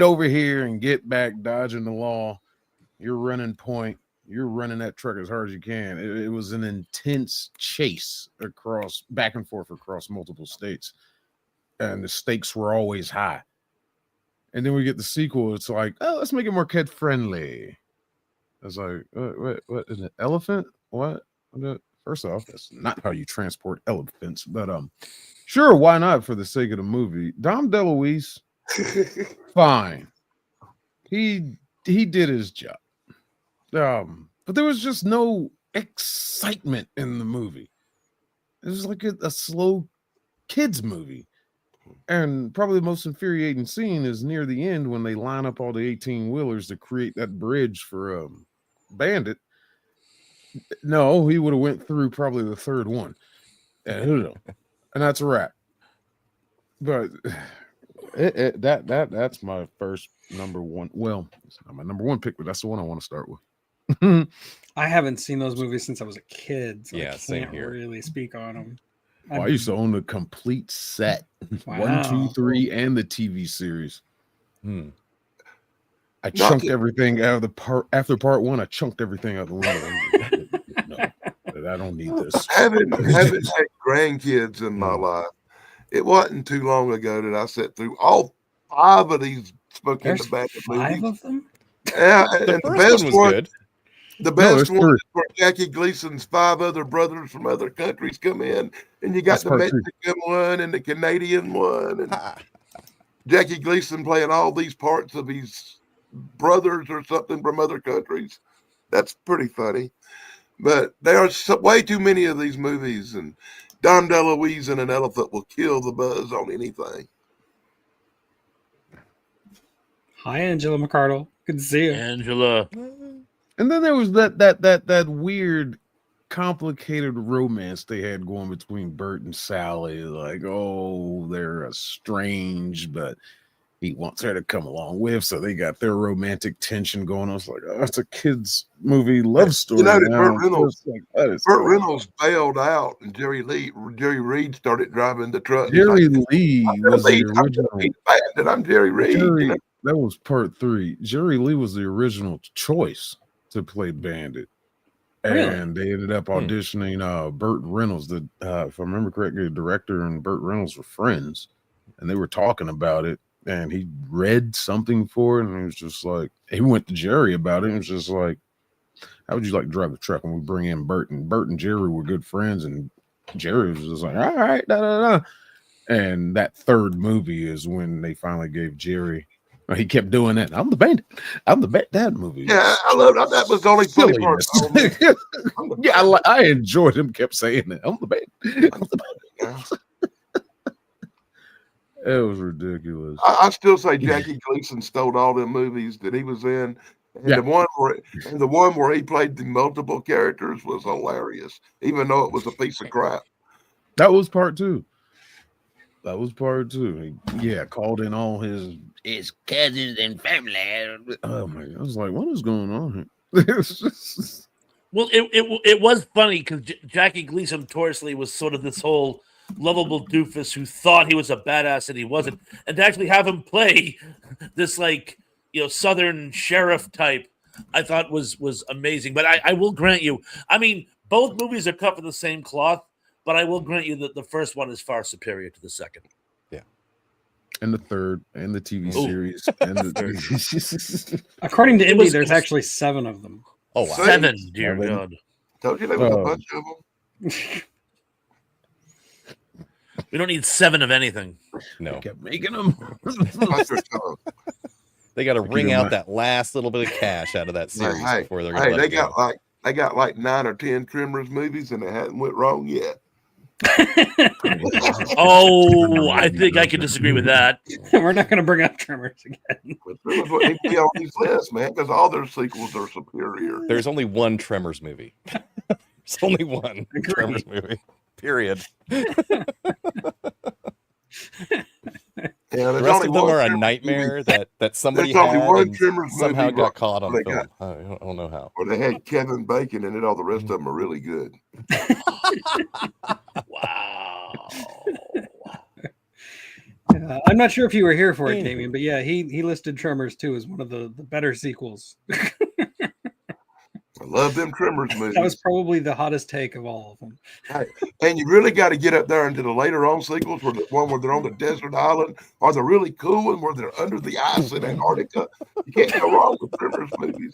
over here and get back, dodging the law. You're running point. You're running that truck as hard as you can. It was an intense chase back and forth across multiple states. And the stakes were always high. And then we get the sequel. It's like, oh, let's make it more kid friendly. I was like, what is an elephant? What? First off, that's not how you transport elephants. But sure, why not for the sake of the movie? Dom DeLuise, fine. He did his job. But there was just no excitement in the movie. It was like a slow kids movie. And probably the most infuriating scene is near the end when they line up all the 18-wheelers to create that bridge for Bandit. No, he would have went through probably the third one. And that's a wrap. But that's my first number one. Well, it's not my number one pick, but that's the one I want to start with. I haven't seen those movies since I was a kid. So yeah, I same can't here. really speak on them. I used to own the complete set. Wow. 1, 2, 3, and the TV series. Hmm. I chunked everything out of the part after part 1. I chunked everything out the window. No, I don't need this. Having had grandkids in my Mm. life, it wasn't too long ago that I sat through all 5 of these Smoking There's the Bandit 5 movies. of them. Yeah, The and the first best one was one, good. the best No, one is where Jackie Gleason's 5 other brothers from other countries come in, and you got That's the part 2. Mexican one and the Canadian one, and Ha. Jackie Gleason playing all these parts of his brothers or something from other countries. That's pretty funny. But there are way too many of these movies, and Dom DeLuise and an elephant will kill the buzz on anything. Hi, Angela McArdle. Good to see you. Angela. And then there was that weird, complicated romance they had going between Bert and Sally. Like, oh, they're estranged, but he wants her to come along with, so they got their romantic tension going. I was like, oh, it's a kid's movie love story. You know that now. Burt Reynolds bailed out, and Jerry Reed started driving the truck. Jerry Lee was the original. I'm Jerry Reed. That was part 3. Jerry Lee was the original choice to play Bandit. And they ended up auditioning Burt Reynolds. If I remember correctly, the director and Burt Reynolds were friends, and they were talking about it. And he read something for it, and he was just like, he went to Jerry about it, and it was just like, how would you like to drive the truck when we bring in Burt? And Burt and Jerry were good friends, and Jerry was just like, all right, da da da. And that third movie is when they finally gave Jerry. He kept doing that. I'm the bandit. I'm the that movie. Yeah, I loved that. That was the only funny part. Yeah, I enjoyed him. Kept saying that. I'm the bandit. I'm the bandit. It was ridiculous. I still say Jackie Gleason stole all them movies that he was in. And the one where he played the multiple characters was hilarious, even though it was a piece of crap. That was part 2. He called in all his cousins and family. Oh my God. I was like, what is going on here? Well, it was funny because Jackie Gleason Torsley was sort of this whole lovable doofus who thought he was a badass and he wasn't, and to actually have him play this Southern sheriff type, I thought was amazing. But I will grant you, I mean, both movies are cut from the same cloth, but I will grant you that the first one is far superior to the second. Yeah, and the third, and the TV series, and the According to Indy, there's actually 7 of them. Oh wow, 7, dear God! Told you there was a bunch of them. We don't need 7 of anything. No, kept making them. They got to wring out that last little bit of cash out of that series before they're going to. They got like 9 or 10 Tremors movies, and they hadn't went wrong yet. Oh, I think I can disagree with that. We're not going to bring up Tremors again. Tremors wouldn't be on these lists, man, because all their sequels are superior. There's only one Tremors movie. There's only one Tremors movie. Period. Yeah, the rest of them are a nightmare that somebody had and somehow got caught on film. I don't know how. Or they had Kevin Bacon in it. All the rest of them are really good. Wow. I'm not sure if you were here for it, Damien, but yeah, he listed Tremors 2 as one of the better sequels. I love them Tremors movies. That was probably the hottest take of all of them. Right. And you really got to get up there into the later on sequels, where they're on the desert island, or the really cool one where they're under the ice in Antarctica. You can't go wrong with Tremors movies.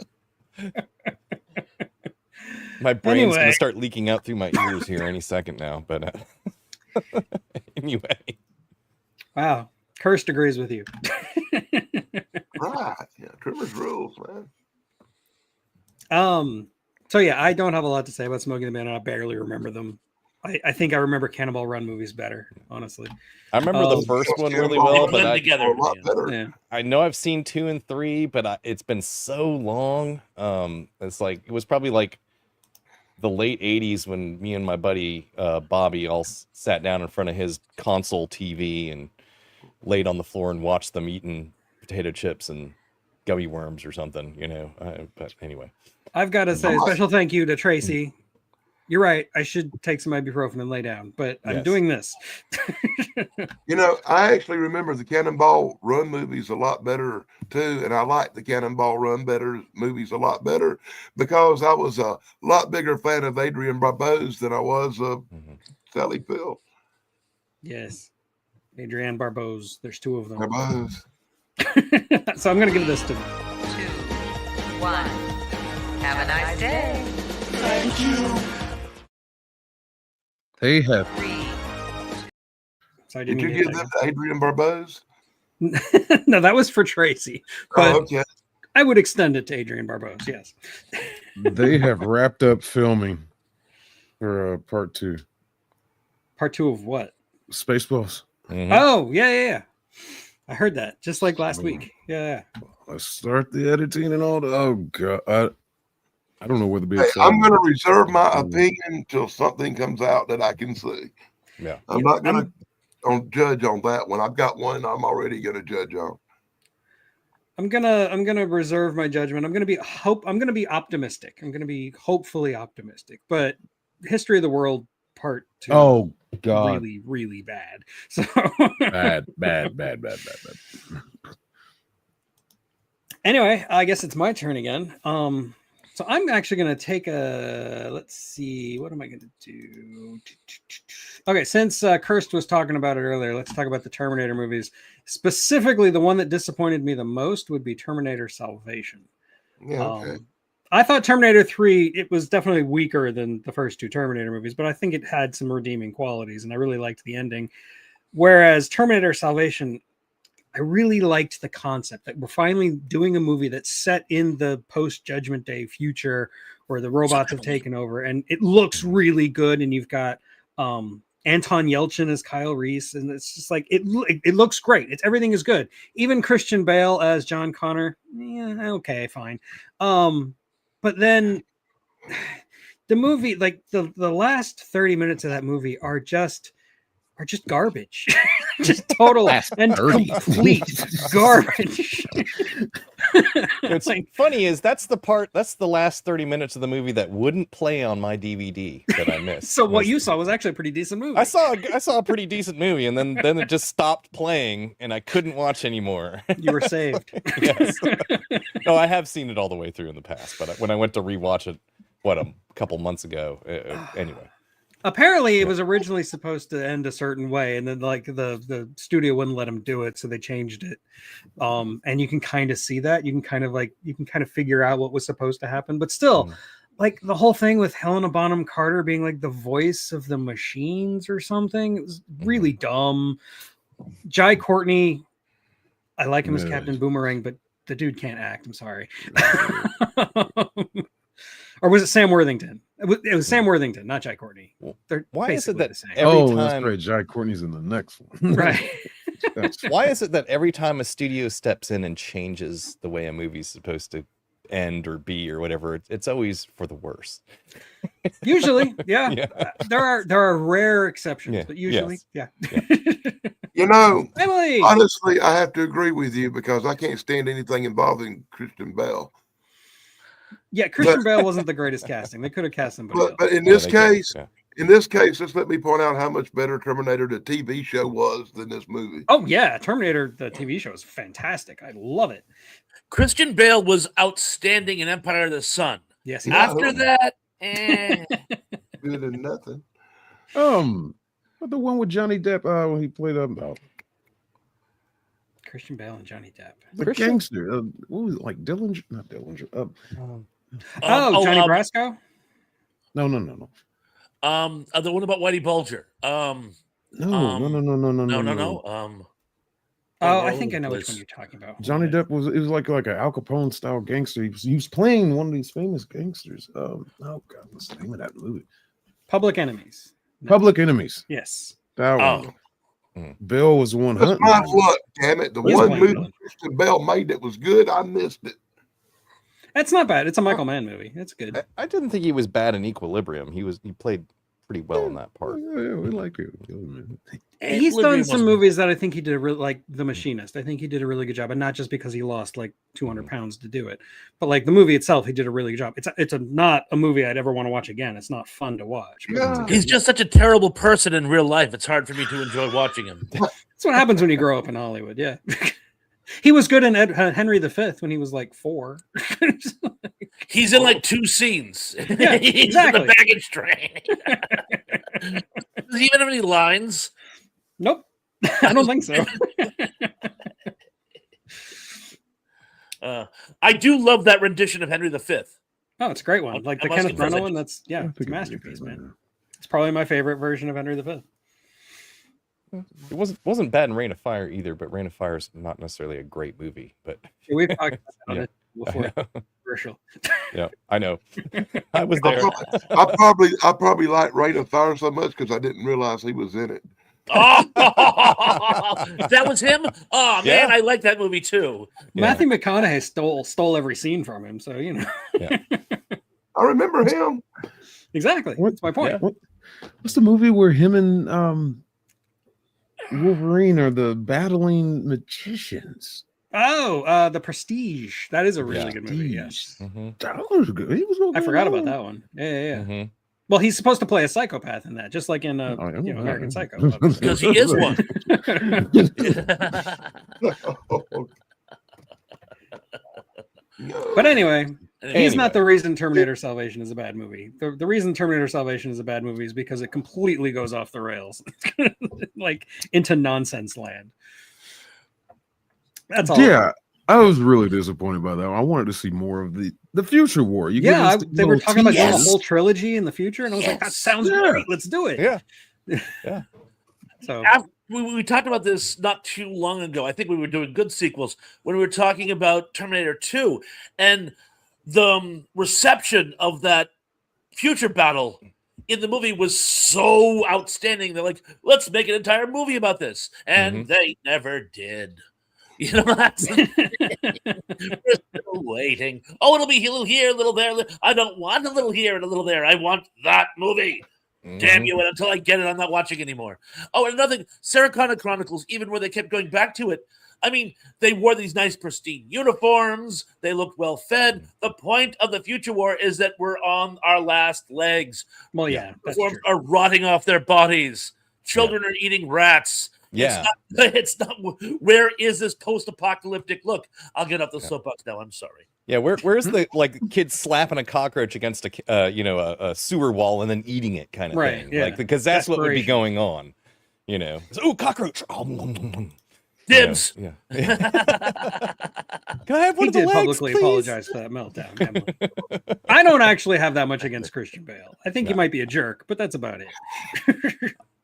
My brain's going to start leaking out through my ears here any second now. But anyway. Wow. Cursed agrees with you. Right. Yeah, Tremors rules, man. So yeah, I don't have a lot to say about Smoking the Bandit. I barely remember them. I think I remember Cannonball Run movies better, honestly. I remember the first one really well, but yeah. I know I've seen 2 and 3, but it's been so long. It's like it was probably like the late 80s when me and my buddy Bobby all sat down in front of his console TV and laid on the floor and watched them eating potato chips and gummy worms or something, But anyway. I've got to say a special thank you to Tracy You're right. I should take some ibuprofen and lay down, but I'm Yes. doing this. You know, I actually remember the Cannonball Run movies a lot better too, and I like the Cannonball Run movies a lot better because I was a lot bigger fan of Adrian Barbeau's than I was of Sally Field. Yes. Adrienne Barbeau's. There's two of them. Barbeau's. So I'm going to give this to 2, 1. Have a nice day. Thank you. They have 3. So I Did didn't you give them to Adrian Barbeau's? No, that was for Tracy. But Oh, okay. I would extend it to Adrian Barbeau's, yes. they have wrapped up filming for part 2. Part 2 of what? Spaceballs. Mhm. Oh, yeah. I heard that just like last week. Yeah. Let's start the editing and all. Oh god, I don't know whether to be Hey, excited. I'm going to reserve my opinion until something comes out that I can see. Yeah. I'm not going to judge on that one. I've got one I'm already going to judge on. I'm gonna reserve my judgment. I'm gonna be optimistic. I'm gonna be hopefully optimistic. But History of the World Part 2 Oh god, really, really bad. So bad. anyway, I guess it's my turn again. So I'm actually going to take let's see, what am I going to do? Okay, since Kirst was talking about it earlier, let's talk about the Terminator movies. Specifically, the one that disappointed me the most would be Terminator Salvation. Yeah, okay. I thought Terminator 3, it was definitely weaker than the first two Terminator movies, but I think it had some redeeming qualities, and I really liked the ending. Whereas Terminator Salvation, I really liked the concept that we're finally doing a movie that's set in the post-Judgment Day future where the robots have taken over, and it looks really good, and you've got Anton Yelchin as Kyle Reese, and it's just like it looks great. Everything is good. Even Christian Bale as John Connor, yeah, okay, fine. But then the movie, like the last 30 minutes of that movie are just garbage. Just total and complete garbage. What's funny is that's the last 30 minutes of the movie that wouldn't play on my DVD that I missed. So what you saw was actually a pretty decent movie. I saw a pretty decent movie, and then it just stopped playing, and I couldn't watch anymore. You were saved. Yes. No, I have seen it all the way through in the past, but when I went to rewatch it, a couple months ago, anyway. Apparently, it was originally supposed to end a certain way, and then like the studio wouldn't let them do it, so they changed it. And you can kind of see that. You can kind of figure out what was supposed to happen, but still, like the whole thing with Helena Bonham Carter being like the voice of the machines or something, it was really dumb. Jai Courtney, I like him as Captain Boomerang, but the dude can't act. I'm sorry. Or was it Sam Worthington? It was Sam Worthington, not Jai Courtney. Why is it that that's right, Jai Courtney's in the next one, right? Why is it that every time a studio steps in and changes the way a movie's supposed to end or be or whatever, it's always for the worse? Usually, yeah. There are rare exceptions, but usually, yeah. You know, Emily! Honestly, I have to agree with you because I can't stand anything involving Christian Bale. Yeah, Christian Bale wasn't the greatest casting. They could have cast somebody else. But in this case, just let me point out how much better Terminator the TV show was than this movie. Oh yeah, Terminator the TV show is fantastic. I love it. Christian Bale was outstanding in Empire of the Sun. Yes. After that, good and nothing. But the one with Johnny Depp when he played Christian Bale and Johnny Depp. The gangster. What was it, like Dillinger? Not Dillinger. Johnny Brasco? No. The one about Whitey Bulger. No. I think I know which one you're talking about. Johnny Depp was like an Al Capone style gangster. He was playing one of these famous gangsters. Oh God, what's the name of that movie? Public Enemies. No. Public Enemies. Yes. That one. Bill was one hunting. My luck, damn it! The one movie Christian Bale made that was good, I missed it. It's not bad. It's a Michael Mann movie. It's good. I didn't think he was bad in Equilibrium. He played pretty well in that part. Yeah, we like it. He's Literally done some wasn't- movies that I think he did a really, like The Machinist. I think he did a really good job, and not just because he lost like 200 pounds to do it, but like the movie itself, he did a really good job. It's not a movie I'd ever want to watch again. It's not fun to watch. But it's a good He's just such a terrible person in real life. It's hard for me to enjoy watching him. That's what happens when you grow up in Hollywood. Yeah. He was good in Henry V when he was like 4. He's in like 2 scenes. Yeah, He's exactly. in the baggage train. Does he even have any lines? Nope. I don't think so. I do love that rendition of Henry V. Oh, it's a great one. Like the I must Kenneth confess, Branagh I one. do. That's yeah, I it's a think it's masterpiece, good, man. It's probably my favorite version of Henry V. It wasn't bad in Rain of Fire either, but Rain of Fire is not necessarily a great movie. But We've talked about Yeah. it before. I know. Commercial. Yeah, I know. I was there. I probably like Rain of Fire so much because I didn't realize he was in it. Oh, that was him. Oh man, Yeah. I like that movie too. Yeah. Matthew McConaughey stole every scene from him, so you know I remember him. exactly. What- That's my point. Yeah. What's the movie where him and Wolverine are the battling magicians? Oh, The Prestige. That is a really Yeah. good movie. Yes, Mhm, That was good. He was I forgot about that one. Yeah. mhm. Well, he's supposed to play a psychopath in that, just like in American Psycho. Because he is one. But anyway, he's not Anyway. the reason Terminator Salvation is a bad movie. The reason Terminator Salvation is a bad movie is because it completely goes off the rails, like into nonsense land. That's all. Yeah, I was really disappointed by that one. I wanted to see more of the future war. You give Yeah, us the they were little talking about doing a tease. whole trilogy in the future, and I was like, "That Yes. sounds Yeah. great. Let's do it." Yeah. So We talked about this not too long ago. I think we were doing good sequels when we were talking about Terminator 2 and the reception of that future battle in the movie was so outstanding. They're like, let's make an entire movie about this. And they never did. You know, that's we're still waiting. Oh, it'll be a little here, a little there. I don't want a little here and a little there. I want that movie. Damn you, and until I get it, I'm not watching anymore. Oh, and another thing, Sarah Connor Chronicles, even where they kept going back to it, I mean, they wore these nice pristine uniforms. They looked well fed. The point of the future war is that we're on our last legs. well, yeah, that's Uniforms true. are rotting off their bodies. Children are eating rats. Yeah. It's not. Where is this post-apocalyptic look? I'll get off the soapbox now. I'm sorry. Yeah, where's the like kid slapping a cockroach against a sewer wall and then eating it kind of Right, thing? yeah. Like because that's what would be Desperation. going on. You know. Oh, cockroach. Oh, you Dibs. know, yeah. Can I have one He of the did legs, publicly please? apologize for that meltdown. Emily. I don't actually have that much against Christian Bale. I think he might be a jerk, but that's about it.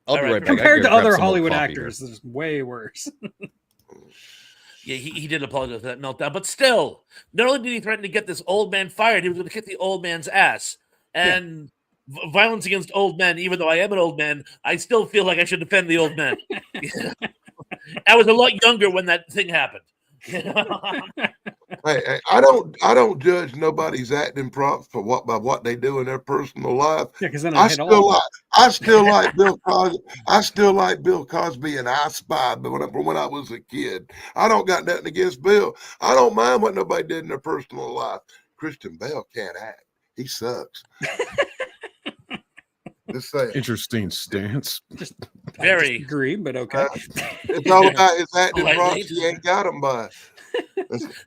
I'll be All right, right back. I Compared to gotta grab other some more Hollywood coffee actors, it's way worse. Yeah, he did apologize for that meltdown, but still, not only did he threaten to get this old man fired, he was going to kick the old man's ass. And violence against old men, even though I am an old man, I still feel like I should defend the old man. I was a lot younger when that thing happened. Hey, I don't judge nobody's acting prompts for what they do in their personal life. Yeah, because then I I hate all. still like Bill Cosby. I still like Bill Cosby and I Spy, but when I was a kid, I don't got nothing against Bill. I don't mind what nobody did in their personal life. Christian Bale can't act. He sucks. Just saying. Interesting stance. Just Very. agree, but okay. It's all about his acting Lightly. prompts. He ain't got them by.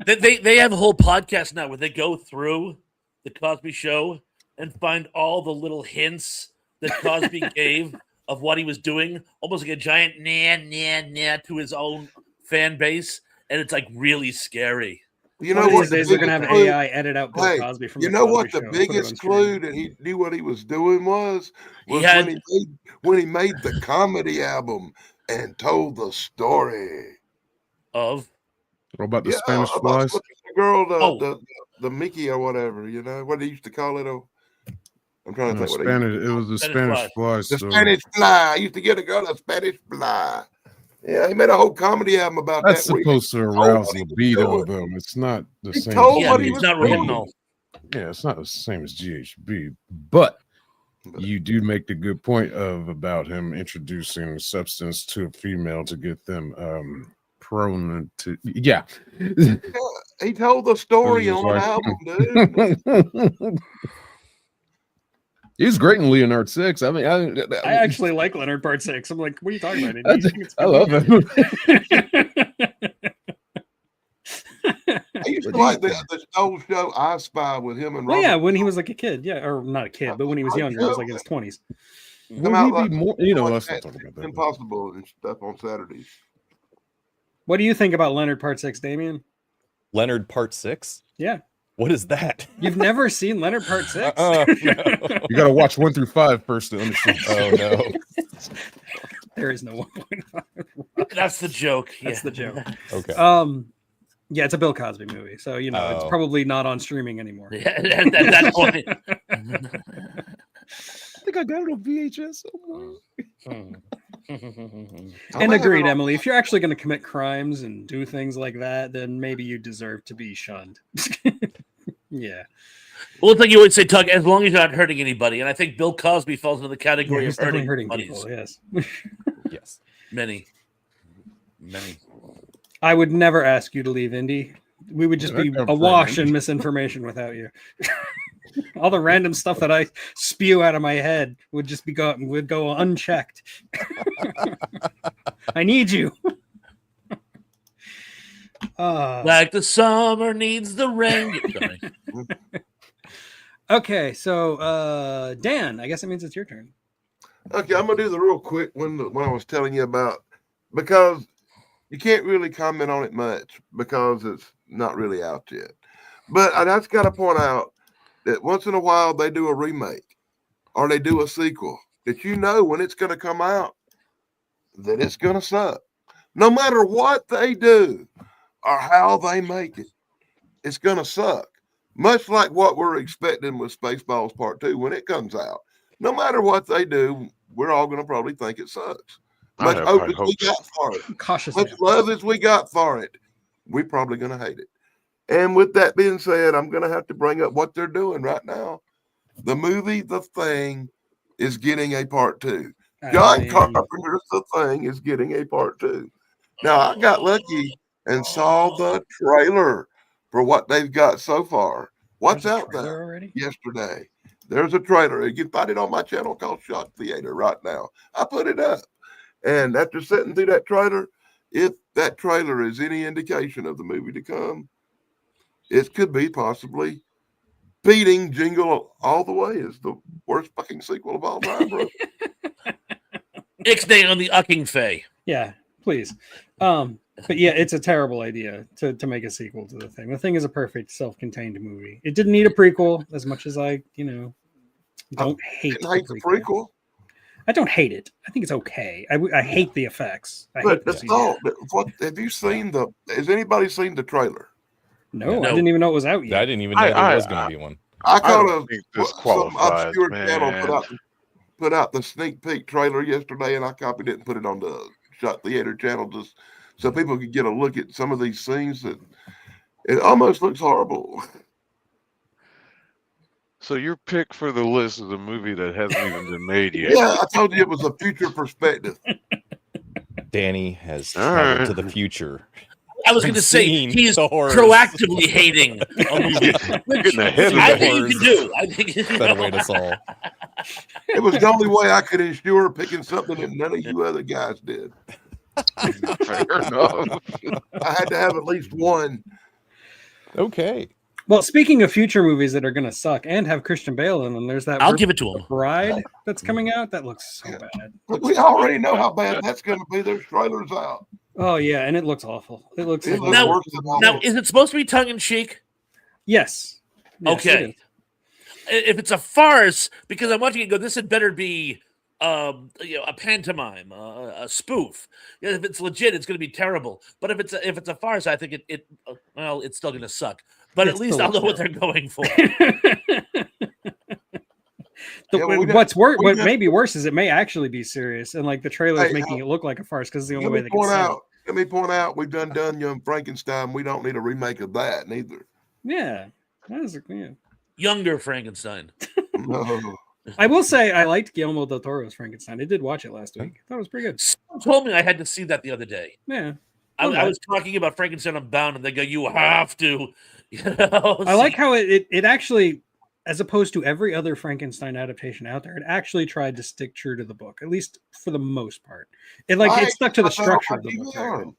They have a whole podcast now where they go through the Cosby Show and find all the little hints that Cosby gave of what he was doing, almost like a giant nah to his own fan base, and it's like really scary. You One know of what? these days they're gonna have clue- AI edit out Bill Hey, Cosby from you the know Cosby what Show the and put it on biggest screen. clue that he knew what he was doing was He had- when he made the comedy album and told the story. Of What about the Yeah, Spanish about flies? the girl, Oh. the Mickey or whatever, you know what they used to call it. I'm trying to No, think what Spanish. It was the Spanish Spanish flies. the so Spanish fly. I used to get a girl a Spanish fly. Yeah, he made a whole comedy album about that's that. where he supposed to told arouse what he was libido, doing. though. It's not the He same. told as yeah, what he it's was not doing. original. Yeah, it's not the same as GHB, but You do make the good point about him introducing substance to a female to get them prone to. Yeah. He told the story on an album, dude. He's great in Leonard 6. I mean, I actually like Leonard Part 6. I'm like, what are you talking about? I love him. I used to like the old show I Spy with him and Well, Robert. yeah, when he was like a kid, yeah, or not a kid, but when he was younger, he was like in his 20s. Would he be more? You know, let's not talk about that. Impossible and stuff on Saturdays. What do you think about Leonard Part 6, Damien? Leonard Part 6? Yeah. What is that? You've never seen Leonard Part 6? No. You got to watch 1 through 5 first to understand. Oh, no. There is no 1.5. That's the joke. That's the joke. Okay. Yeah, it's a Bill Cosby movie, so you know it's probably not on streaming anymore. Yeah, at that point. I think I got it on VHS somewhere. And agreed, Emily. If you're actually going to commit crimes and do things like that, then maybe you deserve to be shunned. Yeah. Well, it's like you always say, Tug, as long as you're not hurting anybody. And I think Bill Cosby falls into the category of hurting buddies. people. Yes. Yes. Many. I would never ask you to leave Indy. We would just be awash in misinformation without you. All the random stuff that I spew out of my head would just would go unchecked. I need you. Like the summer needs the rain. Sorry. Okay, so Dan, I guess it means it's your turn. Okay, I'm gonna do the real quick one I was telling you about, because you can't really comment on it much because it's not really out yet. But I just got to point out that once in a while they do a remake or they do a sequel that you know when it's going to come out that it's going to suck. No matter what they do or how they make it, it's going to suck. Much like what we're expecting with Spaceballs Part 2 when it comes out. No matter what they do, we're all going to probably think it sucks. Much hope as we got for it. Much love as we got for it, we're probably going to hate it. And with that being said, I'm going to have to bring up what they're doing right now. The movie The Thing is getting a part 2. John Carpenter's The Thing is getting a part 2. Now, I got lucky and saw the trailer for what they've got so far. What's out there already? Yesterday. There's a trailer. You can find it on my channel called Shot Theater right now. I put it up. And after sitting through that trailer, if that trailer is any indication of the movie to come, it could be possibly beating Jingle All the Way as the worst fucking sequel of all time, bro. Ixnay on the ucking fay. Yeah, please. But yeah, it's a terrible idea to make a sequel to The Thing. The Thing is a perfect self-contained movie. It didn't need a prequel as much as I, don't hate the prequel. I don't hate it. I think it's okay. I hate the effects. But have you seen has anybody seen the trailer? No, I didn't even know it was out yet. I didn't even know there was going to be one. I caught some obscure channel put out the sneak peek trailer yesterday, and I copied it and put it on the Shot Theater channel just so people could get a look at some of these scenes that it almost looks horrible. So your pick for the list is a movie that hasn't even been made yet. Yeah, I told you it was a future perspective. Danny has traveled to the future. I was going to say he's proactively hating a movie. Getting ahead of I think you can do. I think better way to solve. It was the only way I could ensure picking something that none of you other guys did. Fair enough. I had to have at least one. Okay. Well, speaking of future movies that are going to suck and have Christian Bale in them, there's that. I'll give it to him. Bride that's coming out. That looks so bad. But we already know how bad that's going to be. There's trailers out. Oh yeah, and it looks awful. It looks worse than awful. Now, is it supposed to be tongue in cheek? Yes. Okay. If it's a farce, because I'm watching it go, this had better be a pantomime, a spoof. If it's legit, it's going to be terrible. But if it's a farce, I think it's still going to suck. But at least I'll know what they're going for. What may be worse is it may actually be serious, and like the trailer is making it look like a farce because it's the only way they can sell it. Let me point out, we've done Young Frankenstein. We don't need a remake of that, neither. Yeah, that is, yeah. Younger Frankenstein. No. I will say I liked Guillermo del Toro's Frankenstein. I did watch it last week. I thought it was pretty good. Someone told me I had to see that the other day. Yeah. I was talking about Frankenstein Unbound, and they go, "You have to." You know, I like how it actually, as opposed to every other Frankenstein adaptation out there, it actually tried to stick true to the book, at least for the most part. It stuck to the structure of the book. Very well.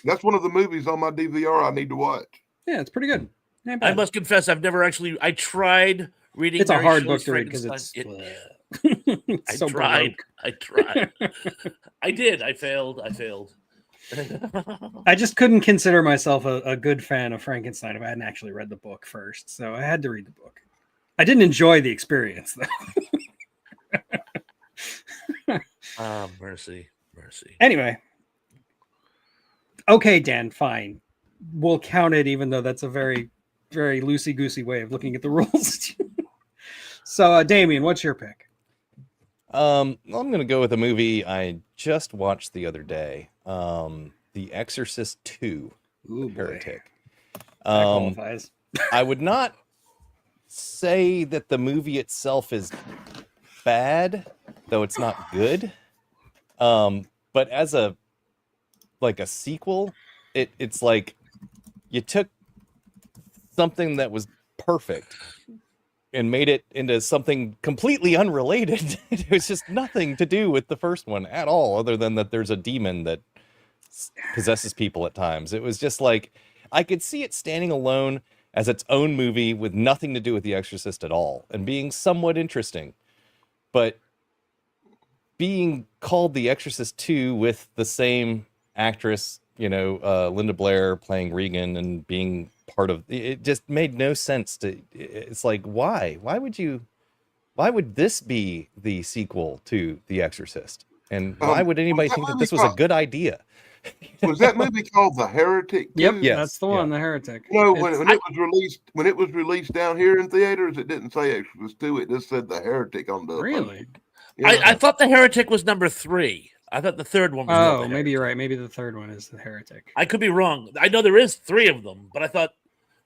That's one of the movies on my DVR I need to watch. Yeah, it's pretty good. I must confess, I've never actually. I tried reading. It's a Mary hard Shelley's book to read because Frankenstein. it's I so tried. baroque. I tried. I did. I failed. I just couldn't consider myself a good fan of Frankenstein if I hadn't actually read the book first. So I had to read the book. I didn't enjoy the experience, though. Mercy. Anyway. Okay, Dan, fine. We'll count it, even though that's a very, very loosey-goosey way of looking at the rules. So, Damien, what's your pick? I'm going to go with a movie I just watched the other day. The Exorcist 2, Heretic. That qualifies. I would not say that the movie itself is bad, though it's not good. But as a sequel, it's like you took something that was perfect and made it into something completely unrelated. It was just nothing to do with the first one at all, other than that there's a demon that possesses people at times. It was just like, I could see it standing alone as its own movie with nothing to do with The Exorcist at all and being somewhat interesting. But being called The Exorcist 2 with the same actress, Linda Blair playing Regan and being part of it, just made no sense to. It's like, why would this be the sequel to The Exorcist, and why would anybody think that this was a good idea? Was that movie called The Heretic? Yep, Yes, that's the one, The Heretic. No, when it was released down here in theaters, it didn't say Exorcist 2, it just said The Heretic on the Really? Yeah. I thought The Heretic was number 3. I thought the third one was Oh, The maybe Heretic. you're right. Maybe the third one is The Heretic. I could be wrong. I know there is 3 of them, but I thought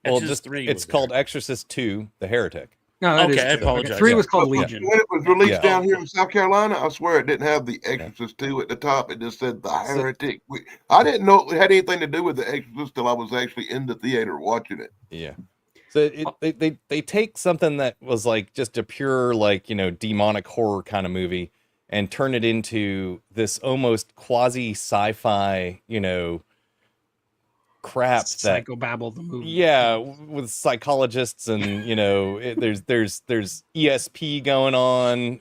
Exorcist 3 it's was called there. Exorcist 2, The Heretic. No, that Okay, is I true. apologize. 3 was Yeah. called When Legion. it was released Yeah. down here in South Carolina, I swear it didn't have The Exorcist 2 at the top. It just said The Heretic. I didn't know it had anything to do with The Exorcist till I was actually in the theater watching it. Yeah. So they take something that was like just a pure demonic horror kind of movie and turn it into this almost quasi sci-fi, crap that Psychobabble the movie. yeah, with psychologists and there's ESP going on,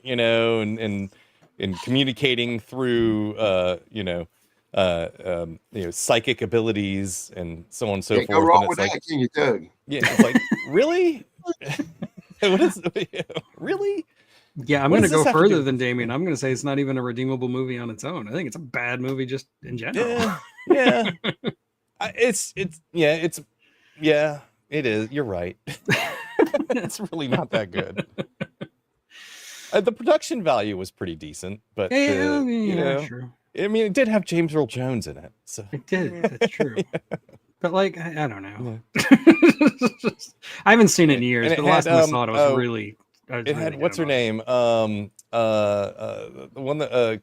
and communicating through psychic abilities and so on and so Can't forth. go wrong And with it's that, like, can you, Doug? yeah, it's like, really? What is really? Yeah, I'm What going to does this go have to further do- than Damien. I'm going to say it's not even a redeemable movie on its own. I think it's a bad movie just in general. Yeah. It is. You're right. It's really not that good. The production value was pretty decent, but True. I mean, it did have James Earl Jones in it, so It did. That's true. But I don't know. I haven't seen it in years, And but it the last had, time I saw it, it was really. it had what's her name? The one that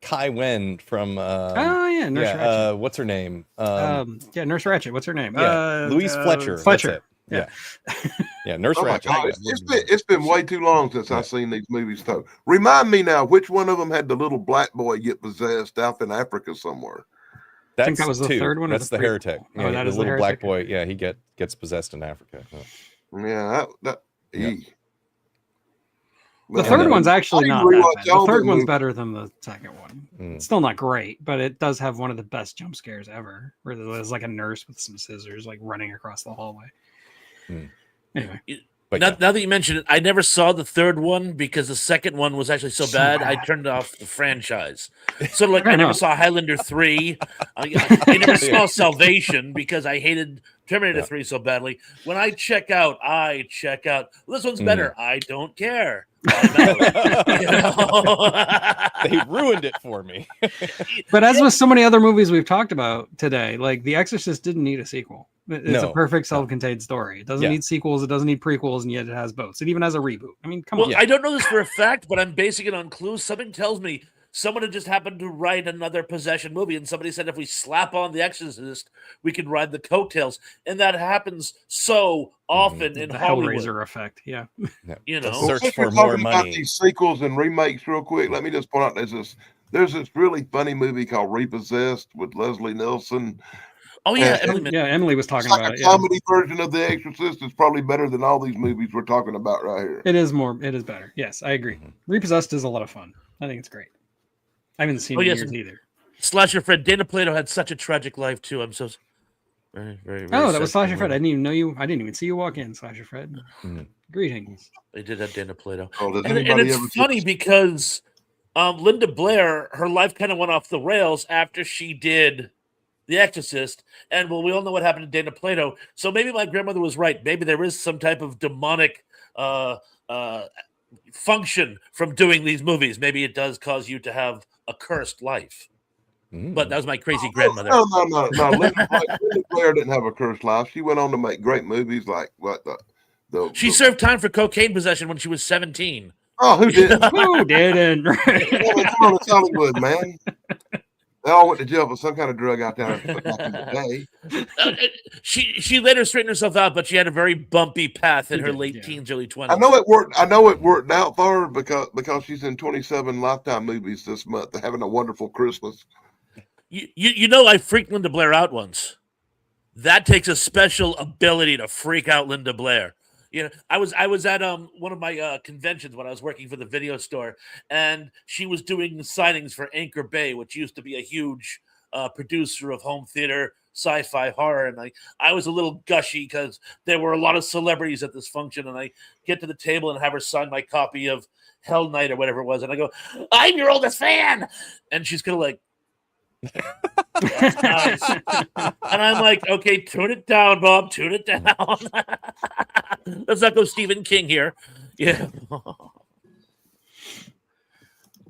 Kai Wen from. Oh yeah, Nurse Ratched. What's her name? Nurse Ratched. What's her name? Yeah, Louise Fletcher. Fletcher. That's it. Yeah, Nurse Oh my Ratched. God, it's been way too long since I've seen these movies. So remind me now, which one of them had the little black boy get possessed out in Africa somewhere? That's think that was the 2. third one or That's the the prequel? Heretic. Oh, Yeah, that the is the little black Heretic. boy. Yeah, he gets possessed in Africa. Yeah. Yeah, Yeah. The third one's actually I not didn't that rewatch bad. The all third them one's movies. better than the second one. It's still not great, but it does have one of the best jump scares ever, where there's like a nurse with some scissors like running across the hallway. Anyway, But Now that you mention it, I never saw the third one because the second one was actually so bad, I turned off the franchise. So like I never saw Highlander 3. I never saw Salvation because I hated Terminator 3 so badly. When I check out. This one's better. I don't care. They ruined it for me. but as with so many other movies we've talked about today, like The Exorcist didn't need a sequel. It's a No, perfect no. self-contained story. It doesn't Yeah. need sequels. It doesn't need prequels, and yet it has both. It even has a reboot. I mean, come Well, on. I don't know this for a fact, but I'm basing it on clues. Something tells me someone had just happened to write another possession movie, and somebody said if we slap on The Exorcist, we can ride the coattails, and that happens so often in The Hollywood. Hellraiser effect. Yeah. No. You The know? Well, search since for we're more talking about money. these sequels and remakes real quick, let me just point out there's this really funny movie called Repossessed with Leslie Nielsen. Oh yeah, And- Emily. Yeah, Emily was It's talking like about a it. Yeah. comedy version of The Exorcist. It's probably better than all these movies we're talking about right here. It is better. Yes, I agree. Repossessed is a lot of fun. I think it's great. I haven't seen Oh, it in yes, years and- either. Slasher Fred. Dana Plato had such a tragic life too. I'm so very, very, very Oh, that sad was for Slasher Fred. I him. didn't even know you. I didn't even see you walk in, Slasher Fred. Mhm. Greetings. They did have Dana Plato. Oh, does And anybody it's ever funny because Linda Blair, her life kind of went off the rails after she did The Exorcist. And well, we all know what happened to Dana Plato. So maybe my grandmother was right. Maybe there is some type of demonic function from doing these movies. Maybe it does cause you to have a cursed life. But that was my crazy grandmother. No. Linda Blair didn't have a cursed life. She went on to make great movies like what the She served time for cocaine possession when she was 17. Oh, who didn't? Who didn't? Come on, it's Hollywood, man. They all went to jail for some kind of drug out there back in the day. She later straightened herself out, but she had a very bumpy path in She her did, late yeah. teens, early 20s. I know it worked out for her because she's in 27 Lifetime movies this month. They're having a wonderful Christmas. You know, I freaked Linda Blair out once. That takes a special ability to freak out Linda Blair. You know, I was at one of my conventions when I was working for the video store, and she was doing signings for Anchor Bay, which used to be a huge producer of home theater, sci-fi, horror. And I was a little gushy because there were a lot of celebrities at this function, and I get to the table and have her sign my copy of Hell Night or whatever it was, and I go, "I'm your oldest fan," and she's kind of like. That's nice. And I'm like, okay, tune it down, Bob. Tune it down. Let's not go Stephen King here. Yeah.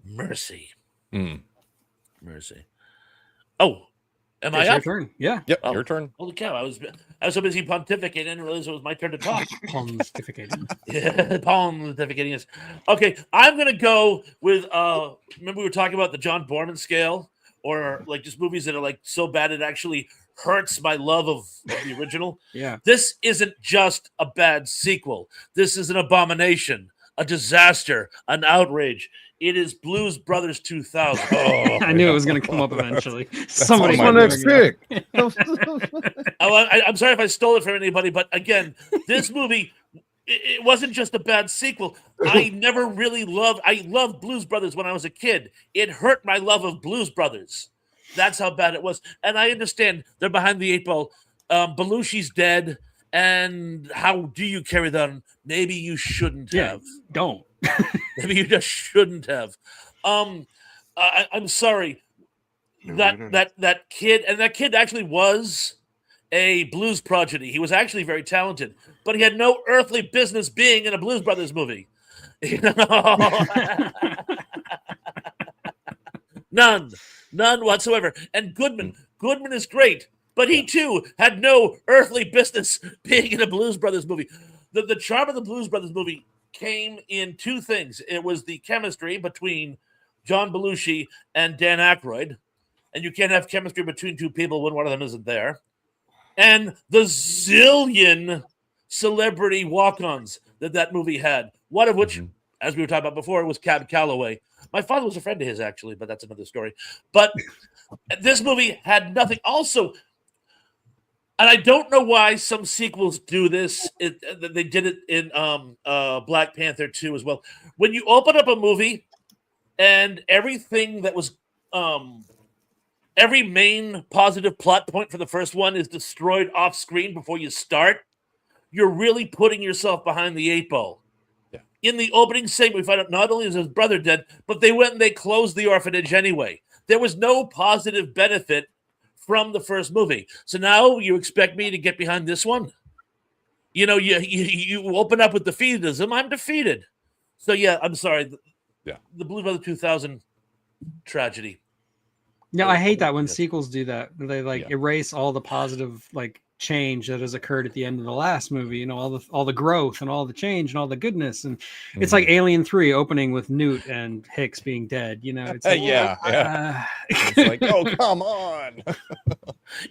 Mercy. Mercy. Oh, am I It's your up? turn. Yeah. Yep, Oh. your turn. Holy cow! I was so busy pontificating, I didn't realize it was my turn to talk. Pontificating. Yeah, pontificating is okay. I'm gonna go with. Remember we were talking about the John Borman scale, or like just movies that are like so bad it actually hurts my love of the original. Yeah. This isn't just a bad sequel. This is an abomination, a disaster, an outrage. It is Blues Brothers 2000. Oh, I knew it was going to come up eventually. Somebody on This one my that's list. sick. I'm sorry if I stole it from anybody, but again, this movie, it wasn't just a bad sequel. I never really loved. I loved Blues Brothers when I was a kid. It hurt my love of Blues Brothers. That's how bad it was. And I understand they're behind the eight ball. Belushi's dead. And how do you carry that on? Maybe you shouldn't Yeah. have. Don't. Maybe you just shouldn't have. I'm sorry. That kid actually was a blues prodigy. He was actually very talented, but he had no earthly business being in a Blues Brothers movie. You know? None whatsoever. And Goodman is great, but he too had no earthly business being in a Blues Brothers movie. The charm of the Blues Brothers movie came in two things. It was the chemistry between John Belushi and Dan Aykroyd, and you can't have chemistry between two people when one of them isn't there. And the zillion celebrity walk-ons that movie had, one of which, as we were talking about before, was Cab Calloway. My father was a friend of his, actually, but that's another story. But this movie had nothing. Also, and I don't know why some sequels do this. They did it in Black Panther 2 as well. When you open up a movie and everything that was every main positive plot point for the first one is destroyed off screen before you start, you're really putting yourself behind the eight ball. Yeah. In the opening segment, we find out not only is his brother dead, but they went and they closed the orphanage anyway. There was no positive benefit from the first movie. So now you expect me to get behind this one? You know, you open up with defeatism. I'm defeated. So yeah, I'm sorry. The Blues Brothers 2000 tragedy. Yeah, I hate that when sequels do that. They erase all the positive change that has occurred at the end of the last movie. You know, all the growth and all the change and all the goodness. And it's like Alien 3 opening with Newt and Hicks being dead. You know, it's like, yeah. It's like, oh, come on. You've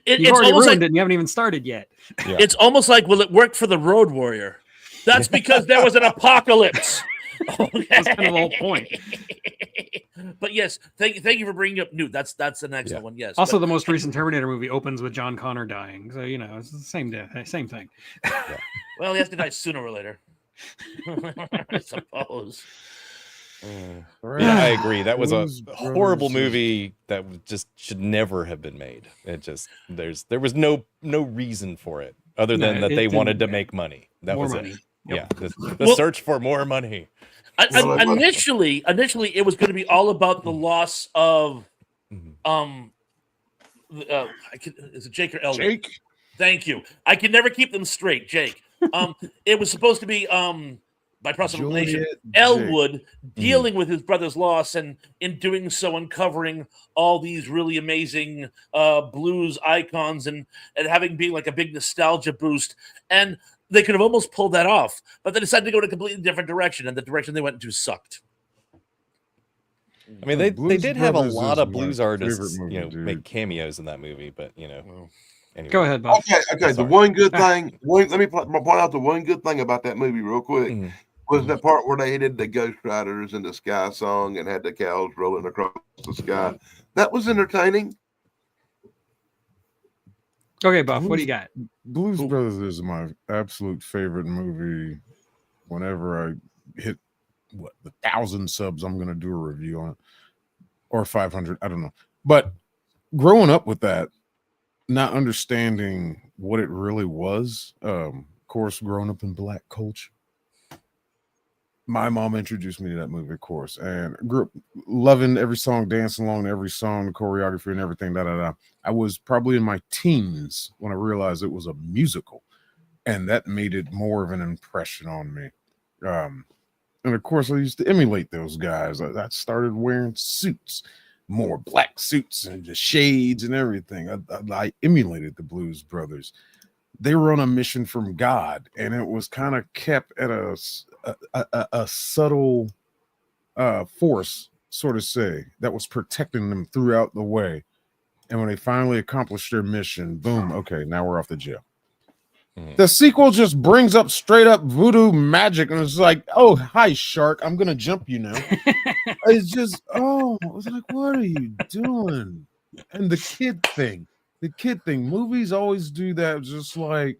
It's already almost ruined like it and you haven't even started yet. Yeah. it's almost like, will it work for the Road Warrior? That's because there was an apocalypse. Okay. That's kind of the whole point. But yes, thank you for bringing up Newt. That's an excellent one. Yes. Also, but, the most recent Terminator movie opens with John Connor dying. So, you know, it's the same thing. well, he has to die sooner or later. I suppose. Yeah, I agree. That was a Blues horrible Brothers is- movie that just should never have been made. It just there was no reason for it other than that it they wanted to didn't- make money. That more was money. it. Yep. Yeah, the Well- search for more money. Initially, it was going to be all about the loss of is it Jake or Elwood? Jake. Thank you. I can never keep them straight, Jake. It was supposed to be by proclamation Juliet Elwood dealing with his brother's loss, and in doing so uncovering all these really amazing blues icons and having been like a big nostalgia boost. And they could have almost pulled that off, but they decided to go in a completely different direction, and the direction they went into sucked. I mean, they Blues did have a Brothers lot is of my blues favorite artists, movie, make dude. cameos in that movie, but anyway. Go ahead, Bob. Okay. The Sorry. one good thing. Let me point out the one good thing about that movie real quick. Mhm. Was the part where they did the Ghost Riders and the Sky Song and had the cows rolling across the sky. That was entertaining. Okay, Buff, what do you got? Blues Brothers is my absolute favorite movie. Whenever I hit the 1,000 subs, I'm gonna do a review on it, or 500. I don't know. But growing up with that, not understanding what it really was, of course, growing up in Black culture, my mom introduced me to that movie, of course, and grew up loving every song, dancing along to every song, the choreography and everything. I was probably in my teens when I realized it was a musical, and that made it more of an impression on me. And of course, I used to emulate those guys. I started wearing suits, more black suits and the shades and everything. I emulated the Blues Brothers. They were on a mission from God, and it was kind of kept at a subtle force, sort of say, that was protecting them throughout the way. And when they finally accomplished their mission, boom, okay, now we're off to jail. The sequel just brings up straight up voodoo magic, and it's like, oh, hi, shark, I'm gonna jump you now. It's just, I was like, what are you doing? And the kid thing, movies always do that. Just like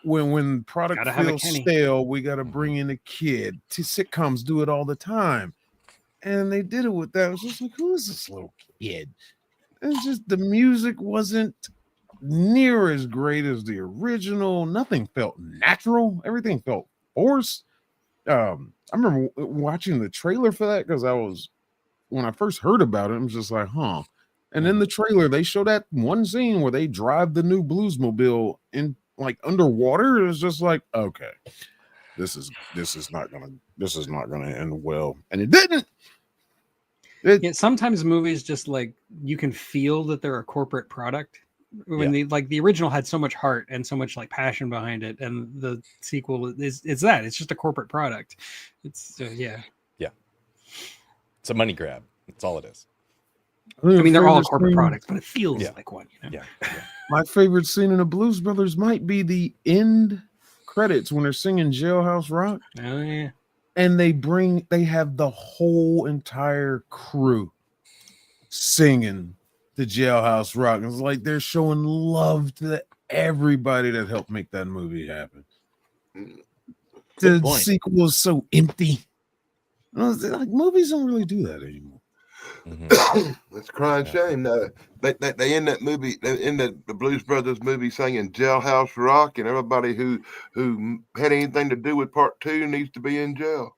when product Gotta have a feels Kenny. stale, we gotta bring in a kid. Sitcoms do it all the time, and they did it with that. It was just like, who is this little kid? It's just the music wasn't near as great as the original. Nothing felt natural. Everything felt forced. I remember watching the trailer for that because when I first heard about it, I was just like, huh. And in the trailer, they show that one scene where they drive the new Bluesmobile in like underwater. It was just like, okay, this is not gonna end well, and it didn't. Yeah, sometimes movies just like you can feel that they're a corporate product. When the original had so much heart and so much like passion behind it, and the sequel it's just a corporate product. It's It's a money grab. That's all it is. I mean, they're all Favorite corporate scene- products, but it feels like one. You know? Yeah. My favorite scene in the Blues Brothers might be the end credits when they're singing Jailhouse Rock, Oh yeah. and they have the whole entire crew singing the Jailhouse Rock. It's like they're showing love to everybody that helped make that movie happen. The point. sequel is so empty. Like movies don't really do that anymore. It's a crying shame. They end that movie, they end the Blues Brothers movie singing Jailhouse Rock, and everybody who had anything to do with part 2 needs to be in jail.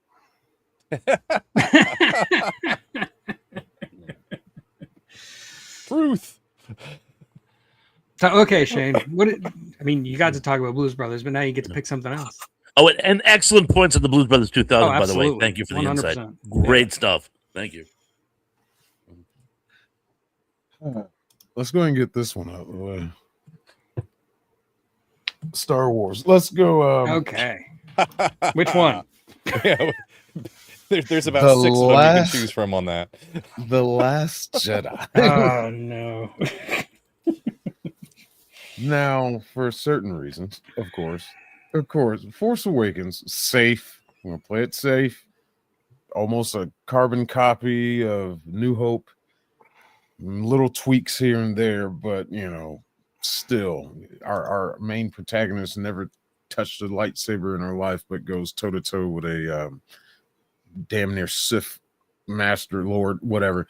Truth. So, okay, Shane. You got to talk about Blues Brothers, but now you get to pick something else. Oh, and excellent points on the Blues Brothers 2000, by the way. absolutely. Thank you for the insight. 100%. Great stuff. Thank you. Let's go and get this one out of the way. Star Wars. Let's go. Okay. Which one? Yeah, there's about The 6 of them you can last- choose from on that. The Last Jedi. Oh no. Now, for certain reasons, of course, Force Awakens, safe. We're gonna play it safe. Almost a carbon copy of New Hope. Little tweaks here and there, but still, our main protagonist never touched a lightsaber in her life, but goes toe to toe with a damn near Sith master lord, whatever.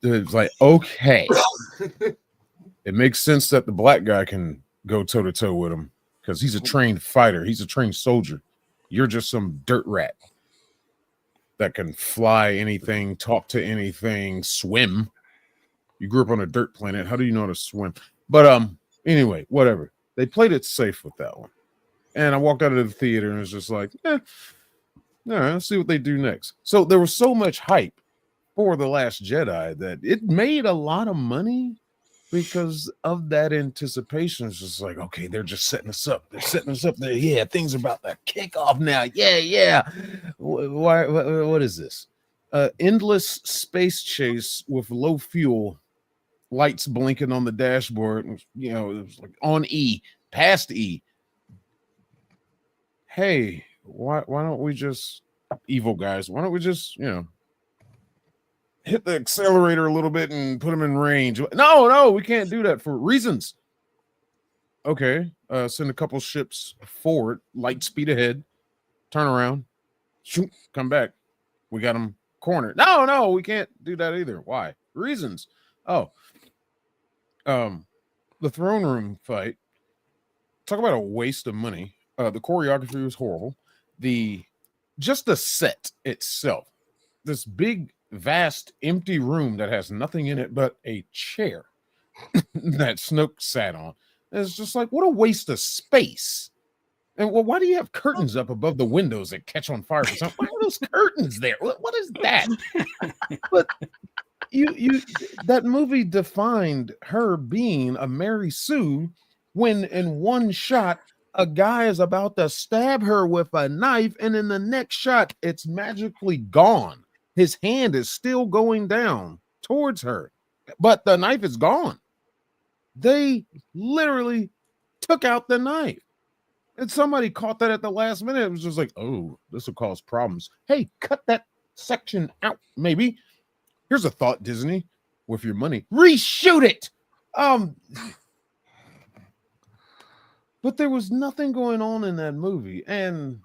It's like, okay. It makes sense that the black guy can go toe to toe with him because he's a trained fighter. He's a trained soldier. You're just some dirt rat that can fly anything, talk to anything, swim. You grew up on a dirt planet. How do you know how to swim? But anyway, whatever. They played it safe with that one. And I walked out of the theater and was just like, all right, let's see what they do next. So there was so much hype for The Last Jedi that it made a lot of money because of that anticipation. It's just like, okay, they're just setting us up. They're setting us up there. Yeah, things are about to kick off now. Yeah. Why? What is this? Endless space chase with low fuel, lights blinking on the dashboard. It was like on E, past E. Hey, why don't we just, evil guys? Why don't we just, hit the accelerator a little bit and put them in range? No, we can't do that for reasons. Okay, send a couple ships forward, light speed ahead, turn around, shoot, come back. We got them cornered. No, we can't do that either. Why? Reasons. Oh, the throne room fight. Talk about a waste of money. The choreography was horrible. Just the set itself, this big, vast, empty room that has nothing in it but a chair that Snoke sat on. And it's just like, what a waste of space. And why do you have curtains up above the windows that catch on fire? Why are those curtains there? What is that? But you that movie defined her being a Mary Sue when in one shot a guy is about to stab her with a knife, and in the next shot it's magically gone. His hand is still going down towards her, but the knife is gone. They literally took out the knife. And somebody caught that at the last minute. It was just like, oh, this will cause problems. Hey, cut that section out, maybe. Here's a thought, Disney, with your money. Reshoot it. But there was nothing going on in that movie. And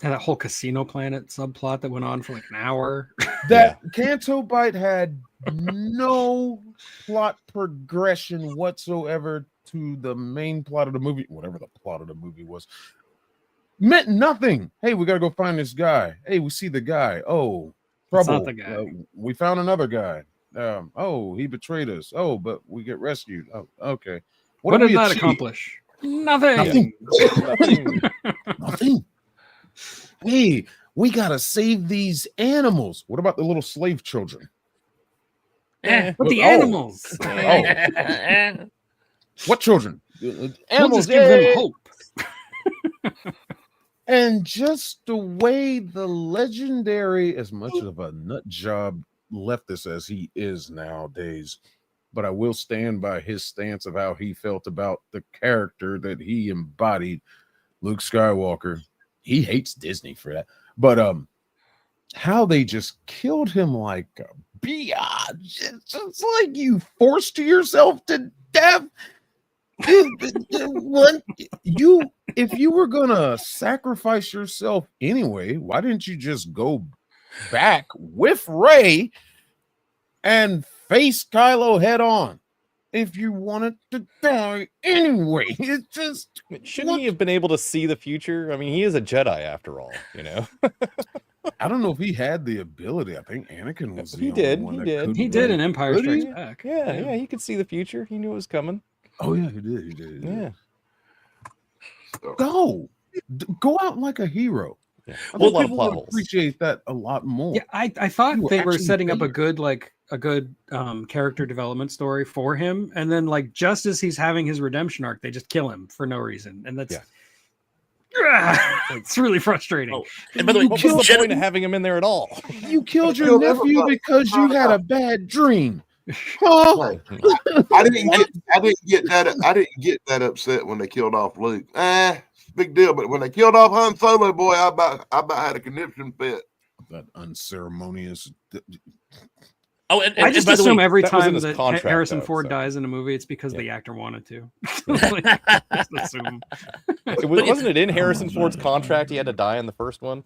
that whole Casino Planet subplot that went on for like an hour. That Canto Bite had no plot progression whatsoever to the main plot of the movie, whatever the plot of the movie was. Meant nothing. Hey, we got to go find this guy. Hey, we see the guy. Oh, trouble. Not the guy. We found another guy. Oh, he betrayed us. Oh, but we get rescued. Oh, okay. What did that accomplish? Nothing. Nothing. Hey, we got to save these animals. What about the little slave children? But the animals. What children? We'll Animals. just give them hope. And just the way the legendary, as much of a nut job leftist as he is nowadays, but I will stand by his stance of how he felt about the character that he embodied, Luke Skywalker. He hates Disney for that. But how they just killed him like a biatch. It's just like you forced yourself to death. If you were gonna sacrifice yourself anyway, why didn't you just go back with Rey and face Kylo head on? If you wanted to die anyway, it just shouldn't he have been able to see the future? I mean, he is a Jedi after all, I don't know if he had the ability. I think Anakin was. He did in Empire Strikes Back. Yeah, he could see the future. He knew it was coming. Oh yeah, he did. Yeah. Go out like a hero. Yeah. I think people would appreciate that a lot more. Yeah, I thought they were setting up a good a good character development story for him, and then like just as he's having his redemption arc, they just kill him for no reason, and that's it's really frustrating. Oh, and by the way, What was the point of having him in there at all? You killed your killed nephew everybody. because you had a bad dream. Huh? I didn't get that upset when they killed off Luke. It's a big deal. But when they killed off Han Solo, boy, I about had a conniption fit. That unceremonious. Oh, and I just by the assume way, every that was in time his that contract, Harrison though, Ford so- dies in a movie, it's because Yeah. the actor wanted to. Like, just assume. Wasn't it in Harrison Ford's contract he had to die in the first one?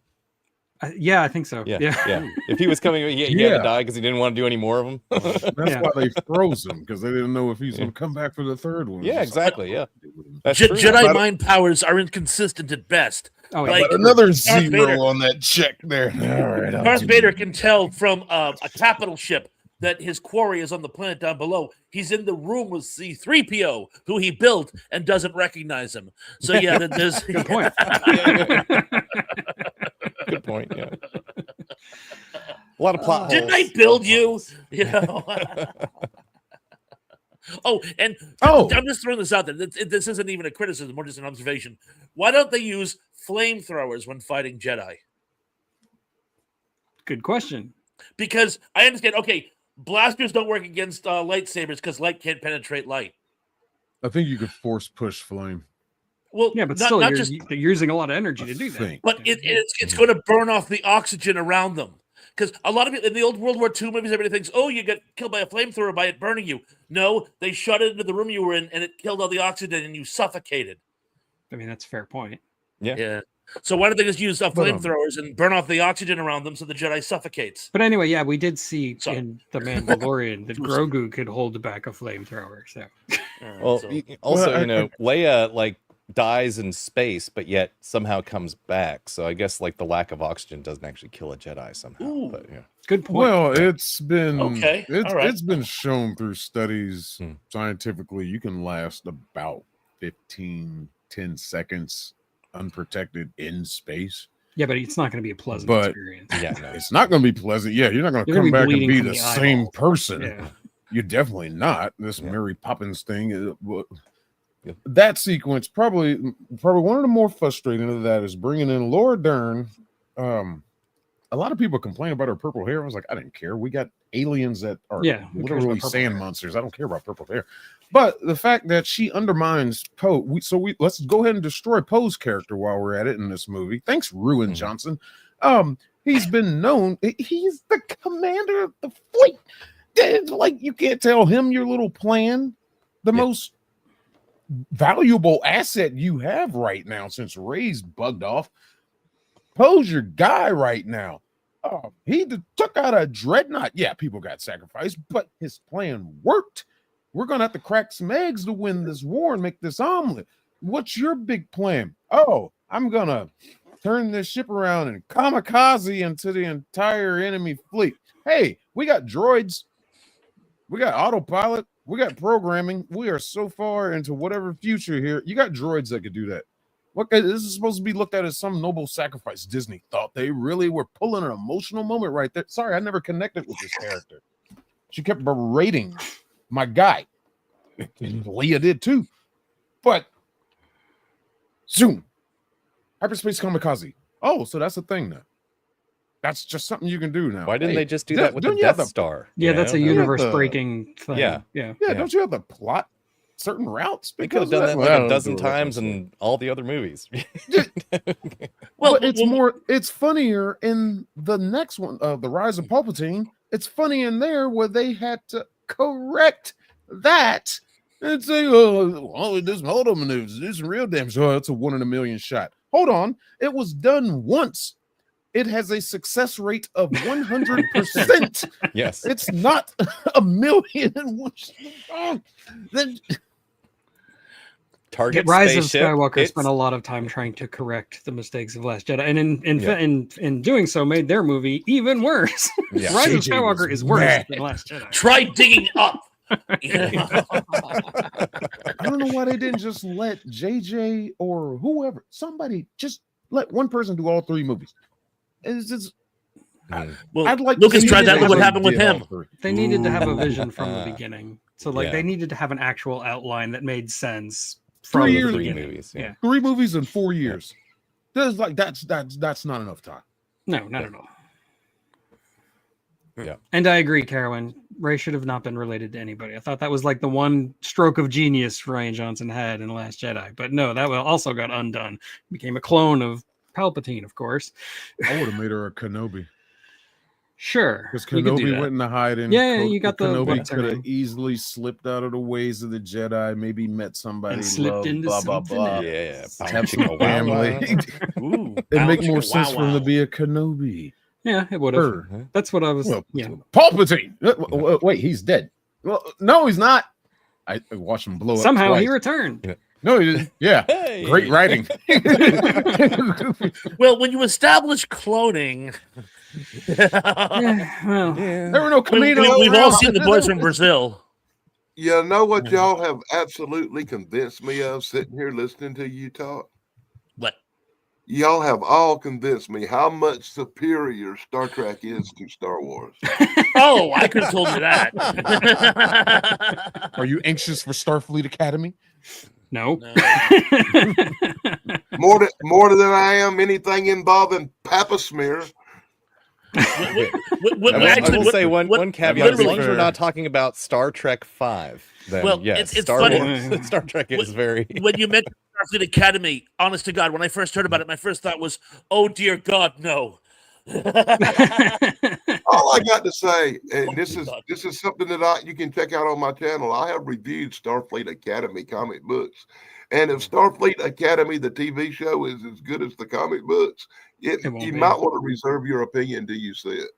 Yeah, I think so. Yeah, Yeah. yeah. If he was coming, he had Yeah. to die because he didn't want to do any more of them. That's Yeah. why they froze him, because they didn't know if he's going to come back for the third one. Yeah, It's just exactly, yeah. like, That's true. Jedi But- mind powers are inconsistent at best. Oh, Like- yeah. But another Darth zero Vader. on that check there. All right, I'll Darth do Vader it. can tell from a capital ship that his quarry is on the planet down below. He's in the room with C-3PO, who he built and doesn't recognize him. So yeah, there's Good point. Good point, yeah. A lot of plot Didn't holes. I build you? You know. Oh, and Oh. I'm just throwing this out there. This isn't even a criticism, or just an observation. Why don't they use flamethrowers when fighting Jedi? Good question. Because I understand. Okay, blasters don't work against lightsabers because light can't penetrate light. I think you could force push flame. Well, Yeah, but not, still, not you're, just, you're using a lot of energy to do that. think. but it's going to burn off the oxygen around them. Because a lot of people in the old World War II movies, everybody thinks, "Oh, you got killed by a flamethrower by it burning you." No, they shot it into the room you were in, and it killed all the oxygen, and you suffocated. I mean, that's a fair point. Yeah. So why don't they just use But, flamethrowers and burn off the oxygen around them so the Jedi suffocates? But anyway, yeah, we did see Sorry. in The Mandalorian that Grogu could hold back a flamethrower. So Well, So- also, Well, you know, Leia like dies in space, but yet somehow comes back. So I guess like the lack of oxygen doesn't actually kill a Jedi somehow. Ooh. But yeah, good point. Well, it's been Okay, all right. it's been shown through studies Hmm. scientifically you can last about 10 seconds unprotected in space. Yeah, but it's not going to be a pleasant But- experience. yeah, no. It's not going to be pleasant. Yeah, you're not going to You're gonna come be back and bleeding be from the the same eyeball. person. Yeah. You're definitely not. This Mary Poppins thing. Yeah. That sequence probably one of the more frustrating of that is bringing in Laura Dern. A lot of people complain about her purple hair. I was like, I didn't care. We got aliens that are Yeah, who cares about literally purple sand hair? monsters. I don't care about purple hair. But the fact that she undermines Poe, let's go ahead and destroy Poe's character while we're at it in this movie. Thanks, Ruin Mhm. Johnson. He's been known. He's the commander of the fleet. Like you can't tell him your little plan. The Yeah. most valuable asset you have right now, since Ray's bugged off. Poe's your guy right now. He took out a dreadnought. Yeah, people got sacrificed, but his plan worked. We're gonna have to crack some eggs to win this war and make this omelet. What's your big plan? Oh, I'm gonna turn this ship around and kamikaze into the entire enemy fleet. Hey, we got droids, we got autopilot, we got programming. We are so far into whatever future here. You got droids that could do that. What this is supposed to be looked at as some noble sacrifice. Disney thought they really were pulling an emotional moment right there. Sorry, I never connected with this character. She kept berating my guy. And Leia did too. But zoom. Hyperspace kamikaze. Oh, so that's a thing now. That's just something you can do now. Why didn't Hey, they just do that with the don't you have Death Star? Yeah, you that's a know? universe-breaking thing. Yeah. Yeah. Yeah, Yeah. don't you have to plot certain routes? They could have because done of that like I a don't dozen do it like times that. in all the other movies. Well, But it's well, more, it's funnier in the next one, the Rise of Palpatine. It's funny in there where they had to correct that and say, oh, well, it doesn't hold on maneuvers. It isn't real damage. Oh, it's a 1 in a million shot. Hold on. It was done once. It has a success rate of 100%. Yes. It's not a million and one. Then Target Rise of spaceship, Skywalker it's- spent a lot of time trying to correct the mistakes of Last Jedi, and Yeah. in doing so, made their movie even worse. Yeah. Rise of JJ Skywalker was is worse mad. than Last Jedi. try digging up. You know? I don't know why they didn't just let JJ or whoever, somebody just let one person do all 3 movies. It's just Well, I'd like Lucas to see tried that. if Look what they happened with did all him. three. They needed to have a vision from the beginning. So like Yeah. they needed to have an actual outline that made sense from 3 the years. Three beginning. movies. Yeah. 3 movies in 4 years. That's like that's not enough time. No, not at all. Yeah. And I agree, Carolyn. Ray should have not been related to anybody. I thought that was like the one stroke of genius Rian Johnson had in The Last Jedi. But no, that also got undone. Became a clone of Palpatine, of course. I would have made her a Kenobi. Sure. Because you could do Kenobi that. went into hiding. Yeah, you got the- Kenobi what's her could have name? easily slipped out of the ways of the Jedi, maybe met somebody, And slipped loved, into blah blah something blah. else. Yeah. Have some family. Ooh, It'd make ouch, more wow, sense for him to wow. be a Kenobi. Yeah, it would have. Her. That's what I was. Well, yeah. Palpatine. Wait, he's dead. Well, no, he's not. I watched him blow up. Somehow he twice. returned. No, he didn't. Yeah. Hey. Great writing. Well, when you establish cloning, Yeah, well, There were no we, Camino. we've all seen the boys from Brazil. You know what y'all have absolutely convinced me of sitting here listening to you talk? What? Y'all have all convinced me how much superior Star Trek is to Star Wars. Oh, I could have told you that. Are you anxious for Starfleet Academy? no. No. More than I am anything involving Papa Smear. I will say one caveat: as long as we're not talking about Star Trek V, then Well, yes, it's Star funny. Wars, Star Trek is very. When you mentioned Starfleet Academy, honest to God, when I first heard about it, my first thought was, "Oh dear God, no." All I got to say, and this is something that you can check out on my channel. I have reviewed Starfleet Academy comic books, and if Starfleet Academy, the TV show, is as good as the comic books, It won't you be. might want to reserve your opinion till you see it.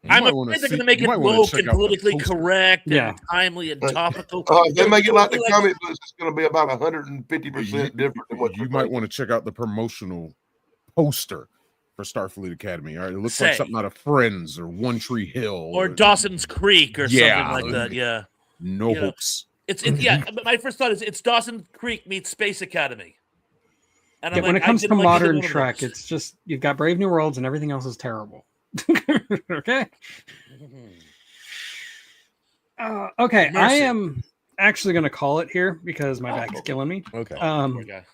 I'm might wanna afraid they're see- going to make you it might wanna woke check and out the politically poster. correct Yeah. and timely and topical. If they make it like the Like- comic books, it's going to be about 150% different than what You you're might thinking. want to check out the promotional poster for Starfleet Academy. All right, it looks Say. like something out of Friends or One Tree Hill Or Dawson's Creek or Yeah. something like that. Yeah. No you know. hopes. It's yeah, but my first thought is it's Dawson Creek meets Space Academy. And Yeah, I'm when like, it comes I to didn't like either modern one of Trek, those. it's just you've got Brave New Worlds and everything else is terrible. Okay. Okay, I Mercy. am actually going to call it here because my back is killing me. Okay. Poor guy.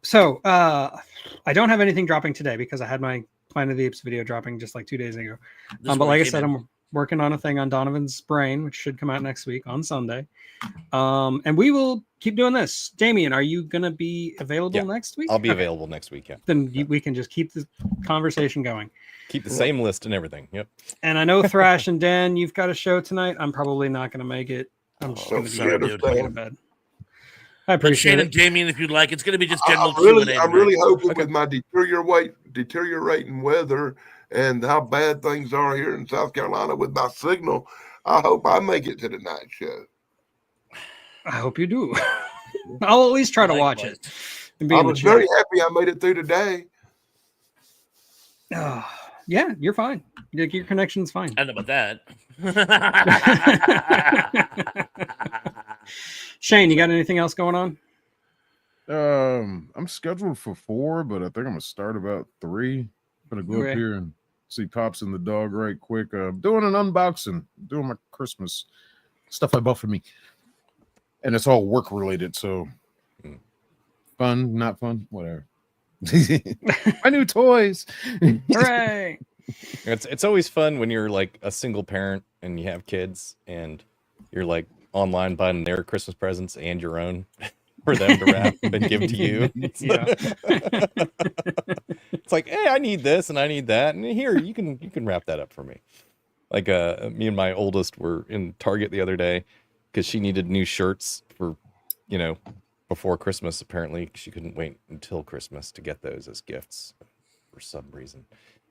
So I don't have anything dropping today because I had my Planet of the Apes video dropping just like 2 days ago. This is But where like I it said, came in. I'm working on a thing on Donovan's Brain, which should come out next week on Sunday. And we will keep doing this. Damien, are you going to be available Yeah, next week? I'll be Okay. available next week. Yeah. Then we can just keep the conversation going. Keep the same list and everything. Yep. And I know Thrash and Dan, you've got a show tonight. I'm probably not going to make it. I'm just Oh, going to sorry, be dude. going to bed. I But appreciate Shane it. and Damien, if you'd like, it's going to be just general I'm Q&A. really tonight. hoping with my deteriorating weather and how bad things are here in South Carolina with my signal, I hope I make it to the night show. I hope you do. I'll at least try to watch it. And be I in the was chat. very happy I made it through today. Yeah, you're fine. Your connection's fine. I don't know about that. Shane, you got anything else going on? I'm scheduled for 4, but I think I'm gonna start about 3. I'm gonna go Okay. up here and see Pops and the dog right quick. Doing an unboxing, doing my Christmas stuff I bought for me, and it's all work related. So fun, not fun, whatever. My new toys. Hooray! It's always fun when you're like a single parent and you have kids and you're like online buying their Christmas presents and your own for them to wrap and give to you. Yeah. It's like, hey, I need this and I need that, and here you can wrap that up for me. Like me and my oldest were in Target the other day because she needed new shirts for, before Christmas. Apparently, she couldn't wait until Christmas to get those as gifts for some reason.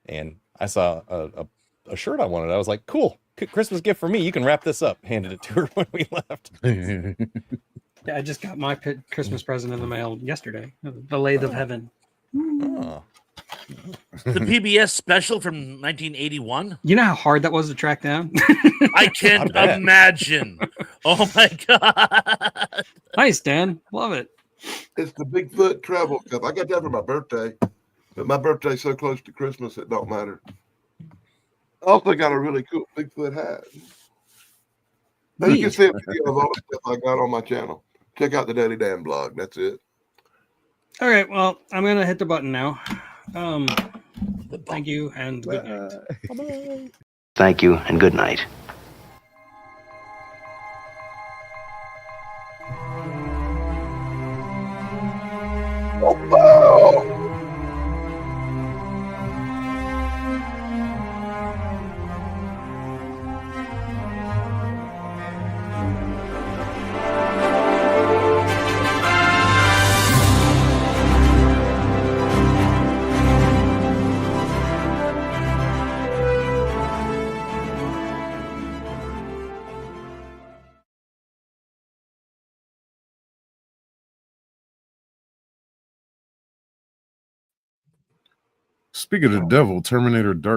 And I saw a shirt I wanted. I was like, cool, Christmas gift for me. You can wrap this up. Handed it to her when we left. Yeah, I just got my Christmas present in the mail yesterday. The Lathe of Heaven. Oh. The PBS special from 1981. You know how hard that was to track down? I can't I bet. imagine. Oh my god! Nice, Dan. Love it. It's the Bigfoot travel cup. I got that for my birthday, but my birthday's so close to Christmas it don't matter. Also got a really cool Bigfoot hat. And you can Neat. see a video of all the stuff I got on my channel. Check out the Daily Dan blog. That's it. All right. Well, I'm gonna hit the button now. The Thank you and good night. Bye-bye. Thank you and good night. Oh, wow. Speaking of the devil, Terminator Dark